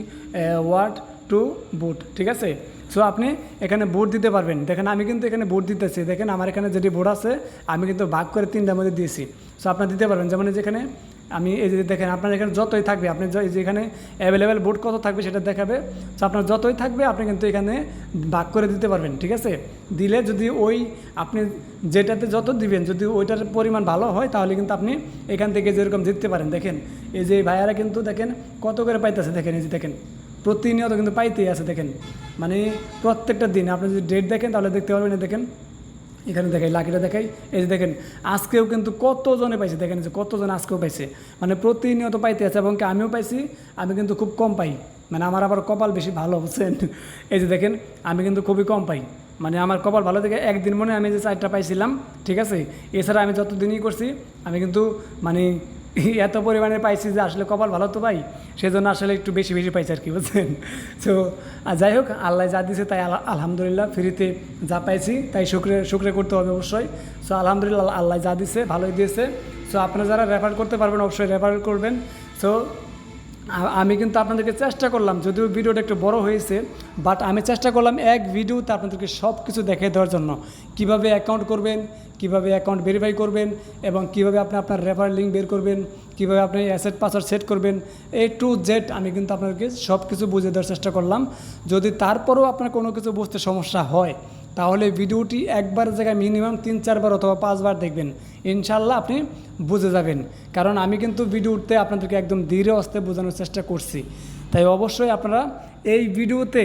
word to vote, ঠিক আছে। সো আপনি এখানে ভোট দিতে পারবেন। দেখেন আমি কিন্তু এখানে ভোট দিতেছি, দেখেন আমার এখানে যেটি ভোট আছে আমি কিন্তু ভাগ করে 3টার মধ্যে দিয়েছি। সো আপনার দিতে পারবেন, যেমন যেখানে আমি এই যে দেখেন আপনার এখানে যতই থাকবে, আপনি যেখানে অ্যাভেলেবেল ভোট কত থাকবে সেটা দেখাবে। সো আপনার যতই থাকবে আপনি কিন্তু এখানে ভাগ করে দিতে পারবেন, ঠিক আছে। দিলে যদি ওই আপনি যেটাতে যত দিবেন যদি ওইটার পরিমাণ ভালো হয় তাহলে কিন্তু আপনি এখান থেকে যেরকম জিততে পারেন। দেখেন এই যে ভাইয়ারা কিন্তু দেখেন কত করে পাইতেছে, দেখেন এই যে দেখেন প্রতিনিয়ত কিন্তু পাইতেই আছে। দেখেন মানে প্রত্যেকটা দিন আপনি যদি ডেট দেখেন তাহলে দেখতে পারবেন। দেখেন এখানে দেখাই লাকিটা দেখাই, এই যে দেখেন আজকেও কিন্তু কতজনে পাইছে, দেখেন যে কতজন আজকেও পাইছে, মানে প্রতিনিয়ত পাইতে আছে। এবং আমিও পাইছি, আমি কিন্তু খুব কম পাই, মানে আমার আবার কপাল বেশি ভালো, বুঝছেন। এই যে দেখেন আমি কিন্তু খুবই কম পাই, মানে আমার কপাল ভালো থেকে একদিন মনে আমি যে 4টা পাইছিলাম, ঠিক আছে। এছাড়া আমি যত দিনই করছি আমি কিন্তু মানে এত পরিমাণে পাইছি যে আসলে কপাল ভালো তো ভাই, সেজন্য আসলে একটু বেশি পাইছি আর কি, বুঝছেন। সো যাই হোক, আল্লাহ যা দিছে তাই আলহামদুলিল্লাহ, ফ্রিতে যা পাইছি তাই শুক্রে করতে হবে অবশ্যই। সো আলহামদুলিল্লাহ, আল্লাহ যা দিছে ভালোই দিয়েছে। সো আপনারা যারা রেফার করতে পারবেন অবশ্যই রেফার করবেন। সো আমি কিন্তু আপনাদেরকে চেষ্টা করলাম, যদিও ভিডিওটা একটু বড় হয়েছে, বাট আমি চেষ্টা করলাম এক ভিডিওতে আপনাদেরকে সব কিছু দেখিয়ে দেওয়ার জন্য, কিভাবে অ্যাকাউন্ট করবেন, কিভাবে অ্যাকাউন্ট ভেরিফাই করবেন, এবং কিভাবে আপনি আপনার রেফারেল লিঙ্ক বের করবেন, কিভাবে আপনি অ্যাসেট পাসওয়ার্ড সেট করবেন, A to Z আমি কিন্তু আপনাদেরকে সব কিছু বুঝিয়ে দেওয়ার চেষ্টা করলাম। যদি তারপরেও আপনার কোনো কিছু বুঝতে সমস্যা হয় তাহলে ভিডিওটি একবার জায়গায় মিনিমাম 3-4 বার অথবা 5 বার দেখবেন, ইনশাল্লাহ আপনি বুঝে যাবেন। কারণ আমি কিন্তু ভিডিওতে আপনাদেরকে একদম ধীরে আস্তে বোঝানোর চেষ্টা করছি। তাই অবশ্যই আপনারা এই ভিডিওতে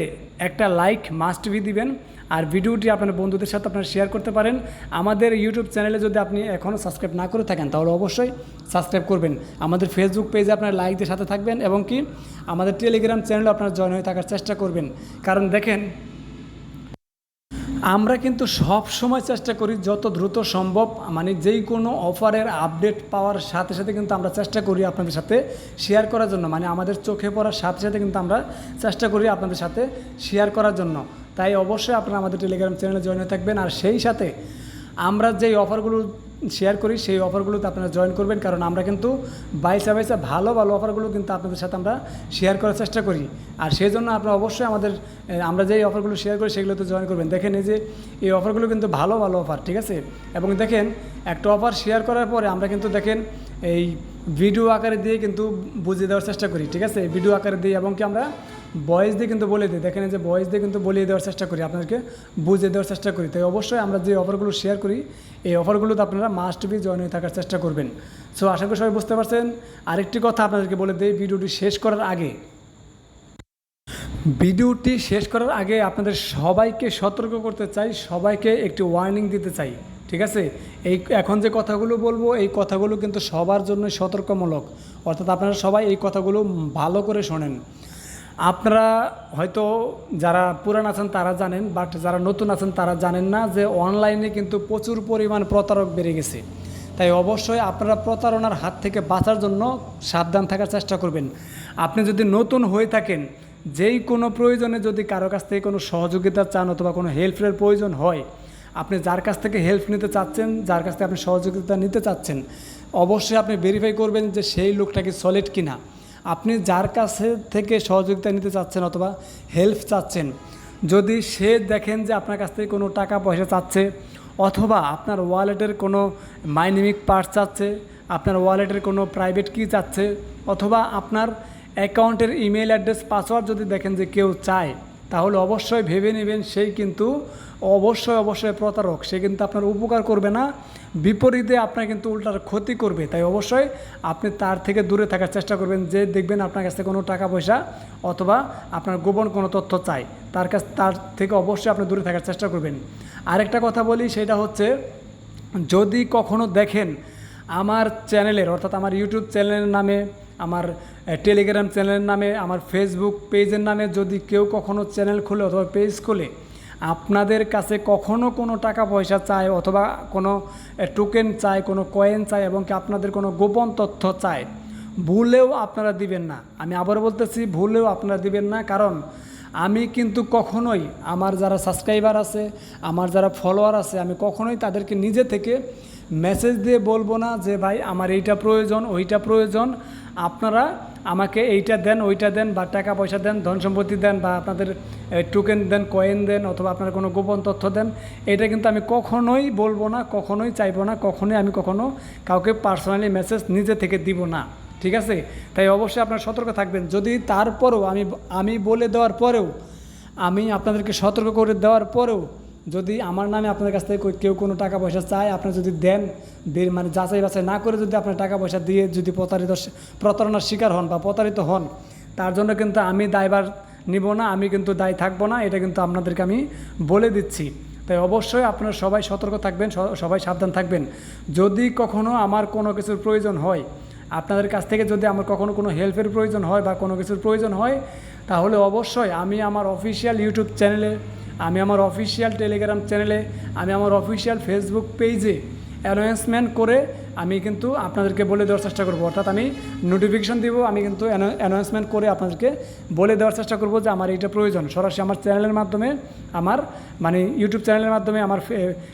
একটা লাইক মাস্ট বি দিবেন, আর ভিডিওটি আপনার বন্ধুদের সাথে আপনারা শেয়ার করতে পারেন। আমাদের ইউটিউব চ্যানেলে যদি আপনি এখনও সাবস্ক্রাইব না করে থাকেন তাহলে অবশ্যই সাবস্ক্রাইব করবেন। আমাদের ফেসবুক পেজে আপনারা লাইক দিয়ে সাথে থাকবেন, এবং কি আমাদের টেলিগ্রাম চ্যানেলে আপনারা জয়েন হয়ে থাকার চেষ্টা করবেন। কারণ দেখেন আমরা কিন্তু সব সময় চেষ্টা করি যত দ্রুত সম্ভব, মানে যেই কোনো অফারের আপডেট পাওয়ার সাথে সাথে কিন্তু আমরা চেষ্টা করি আপনাদের সাথে শেয়ার করার জন্য, মানে আমাদের চোখে পড়ার সাথে সাথে কিন্তু আমরা চেষ্টা করি আপনাদের সাথে শেয়ার করার জন্য। তাই অবশ্যই আপনারা আমাদের টেলিগ্রাম চ্যানেলে জয়েন হয়ে থাকবেন, আর সেই সাথে আমরা যেই অফারগুলো শেয়ার করি সেই অফারগুলোতে আপনারা জয়েন করবেন। কারণ আমরা কিন্তু বাইসা ভালো অফারগুলো কিন্তু আপনাদের সাথে আমরা শেয়ার করার চেষ্টা করি, আর সেই জন্য আপনারা অবশ্যই আমরা যেই অফারগুলো শেয়ার করি সেগুলোতে জয়েন করবেন। দেখেন এই যে এই অফারগুলো কিন্তু ভালো অফার, ঠিক আছে। এবং দেখেন একটা অফার শেয়ার করার পরে আমরা কিন্তু দেখেন এই ভিডিও আকারে দিয়ে কিন্তু বুঝিয়ে দেওয়ার চেষ্টা করি, ঠিক আছে? ভিডিও আকারে দিই এবং কি আমরা ভয়েস দিয়ে কিন্তু বলে দিই, দেখেন যে ভয়েস দিয়ে কিন্তু বলিয়ে দেওয়ার চেষ্টা করি, আপনাদেরকে বুঝিয়ে দেওয়ার চেষ্টা করি। তাই অবশ্যই আমরা যে অফারগুলো শেয়ার করি এই অফারগুলোতে আপনারা মাস্ট বি জয়েন হয়ে থাকার চেষ্টা করবেন। সো আশা করি সবাই বুঝতে পারছেন। আরেকটি কথা আপনাদেরকে বলে দিই, ভিডিওটি শেষ করার আগে আপনাদের সবাইকে সতর্ক করতে চাই, সবাইকে একটি ওয়ার্নিং দিতে চাই, ঠিক আছে? এখন যে কথাগুলো বলবো এই কথাগুলো কিন্তু সবার জন্য সতর্কমূলক, অর্থাৎ আপনারা সবাই এই কথাগুলো ভালো করে শোনেন। আপনারা হয়তো যারা পুরান আছেন তারা জানেন, বাট যারা নতুন আছেন তারা জানেন না যে অনলাইনে কিন্তু প্রচুর পরিমাণ প্রতারক বেড়ে গেছে। তাই অবশ্যই আপনারা প্রতারণার হাত থেকে বাঁচার জন্য সাবধান থাকার চেষ্টা করবেন। আপনি যদি নতুন হয়ে থাকেন, যেই কোনো প্রয়োজনে যদি কারো কাছ থেকে কোনো সহযোগিতা চান অথবা কোনো হেল্পের প্রয়োজন হয়, আপনি যার কাছ থেকে হেল্প নিতে চাচ্ছেন, যার কাছ থেকে আপনি সহযোগিতা নিতে চাচ্ছেন, অবশ্যই আপনি ভেরিফাই করবেন যে সেই লোকটা কি সলিড কিনা। আপনি যার কাছে থেকে সহযোগিতা নিতে চাচ্ছেন অথবা হেল্প চাচ্ছেন, যদি সে দেখেন যে আপনার কাছ থেকে কোনো টাকা পয়সা চাচ্ছে অথবা আপনার ওয়ালেটের কোনো মাইনিমিক পার্স চাচ্ছে, আপনার ওয়ালেটের কোনো প্রাইভেট কি চাচ্ছে অথবা আপনার অ্যাকাউন্টের ইমেল অ্যাড্রেস পাসওয়ার্ড যদি দেখেন যে কেউ চায়, তাহলে অবশ্যই ভেবে নেবেন সেই কিন্তু অবশ্যই প্রতারক। সে কিন্তু আপনার উপকার করবে না, বিপরীতে আপনার কিন্তু উল্টার ক্ষতি করবে। তাই অবশ্যই আপনি তার থেকে দূরে থাকার চেষ্টা করবেন। যে দেখবেন আপনার কাছে কোনো টাকা পয়সা অথবা আপনার গোপন কোনো তথ্য চাই, তার থেকে অবশ্যই আপনি দূরে থাকার চেষ্টা করবেন। আরেকটা কথা বলি, সেটা হচ্ছে যদি কখনো দেখেন আমার চ্যানেলের, অর্থাৎ আমার ইউটিউব চ্যানেলের নামে, আমার টেলিগ্রাম চ্যানেলের নামে, আমার ফেসবুক পেজের নামে যদি কেউ কখনো চ্যানেল খুলে অথবা পেজ খুলে আপনাদের কাছে কখনো কোনো টাকা পয়সা চায় অথবা কোনো টোকেন চায়, কোনো কয়েন চায় এবং কি আপনাদের কোনো গোপন তথ্য চায়, ভুলেও আপনারা দিবেন না। আমি আবার বলতেছি, ভুলেও আপনারা দিবেন না। কারণ আমি কিন্তু কখনোই আমার যারা সাবস্ক্রাইবার আছে, আমার যারা ফলোয়ার আছে, আমি কখনোই তাদেরকে নিজে থেকে মেসেজ দিয়ে বলবো না যে ভাই আমার এইটা প্রয়োজন, ওইটা প্রয়োজন, আপনারা আমাকে এইটা দেন, ওইটা দেন, বা টাকা পয়সা দেন, ধন সম্পত্তি দেন, বা আপনাদের টোকেন দেন, কয়েন দেন, অথবা আপনার কোনো গোপন তথ্য দেন। এটা কিন্তু আমি কখনোই বলবো না, কখনোই চাইবো না, কখনোই আমি কখনো কাউকে পার্সোনালি মেসেজ নিজে থেকে দিব না, ঠিক আছে? তাই অবশ্যই আপনারা সতর্ক থাকবেন। যদি তারপরেও আমি বলে দেওয়ার পরেও, আমি আপনাদেরকে সতর্ক করে দেওয়ার পরেও যদি আমার নামে আপনাদের কাছ থেকে কেউ কোনো টাকা পয়সা চায়, আপনারা যদি দেন, মানে যাচাই বাছাই না করে যদি আপনার টাকা পয়সা দিয়ে যদি প্রতারণার শিকার হন বা প্রতারিত হন, তার জন্য কিন্তু আমি দায়ভার নিব না, আমি কিন্তু দায়ী থাকবো না। এটা কিন্তু আপনাদেরকে আমি বলে দিচ্ছি। তাই অবশ্যই আপনারা সবাই সতর্ক থাকবেন, সবাই সাবধান থাকবেন। যদি কখনো আমার কোনো কিছুর প্রয়োজন হয়, আপনাদের কাছ থেকে যদি আমার কখনো কোনো হেল্পের প্রয়োজন হয় বা কোনো কিছুর প্রয়োজন হয়, তাহলে অবশ্যই আমি আমার অফিসিয়াল ইউটিউব চ্যানেলে, আমি আমার অফিসিয়াল টেলিগ্রাম চ্যানেলে, আমি আমার অফিসিয়াল ফেসবুক পেজে অ্যানাউন্সমেন্ট করে আমি কিন্তু আপনাদেরকে বলে দেওয়ার চেষ্টা করব। অর্থাৎ আমি নোটিফিকেশন দিব, আমি কিন্তু অ্যানাউন্সমেন্ট করে আপনাদেরকে বলে দেওয়ার চেষ্টা করব যে আমার এইটা প্রয়োজন। সরাসরি আমার চ্যানেলের মাধ্যমে, আমার মানে ইউটিউব চ্যানেলের মাধ্যমে, আমার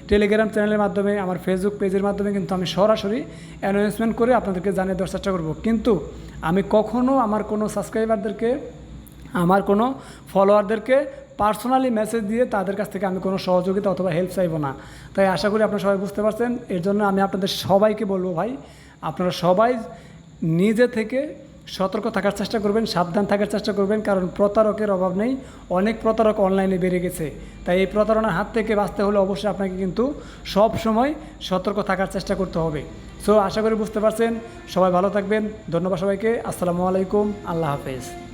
টেলিগ্রাম চ্যানেলের মাধ্যমে, আমার ফেসবুক পেজের মাধ্যমে কিন্তু আমি সরাসরি অ্যানাউন্সমেন্ট করে আপনাদেরকে জানিয়ে দেওয়ার চেষ্টা করব। কিন্তু আমি কখনও আমার কোনো সাবস্ক্রাইবারদেরকে, আমার কোনো ফলোয়ারদেরকে পার্সোনালি মেসেজ দিয়ে তাদের কাছ থেকে আমি কোনো সহযোগিতা অথবা হেল্প চাইবো না। তাই আশা করি আপনারা সবাই বুঝতে পারছেন। এর জন্য আমি আপনাদের সবাইকে বলবো, ভাই আপনারা সবাই নিজে থেকে সতর্ক থাকার চেষ্টা করবেন, সাবধান থাকার চেষ্টা করবেন। কারণ প্রতারকের অভাব নেই, অনেক প্রতারক অনলাইনে বেড়ে গেছে। তাই এই প্রতারণার হাত থেকে বাঁচতে হলে অবশ্যই আপনাকে কিন্তু সব সময় সতর্ক থাকার চেষ্টা করতে হবে। সো আশা করি বুঝতে পারছেন। সবাই ভালো থাকবেন। ধন্যবাদ সবাইকে। আসসালামু আলাইকুম। আল্লাহ হাফেজ।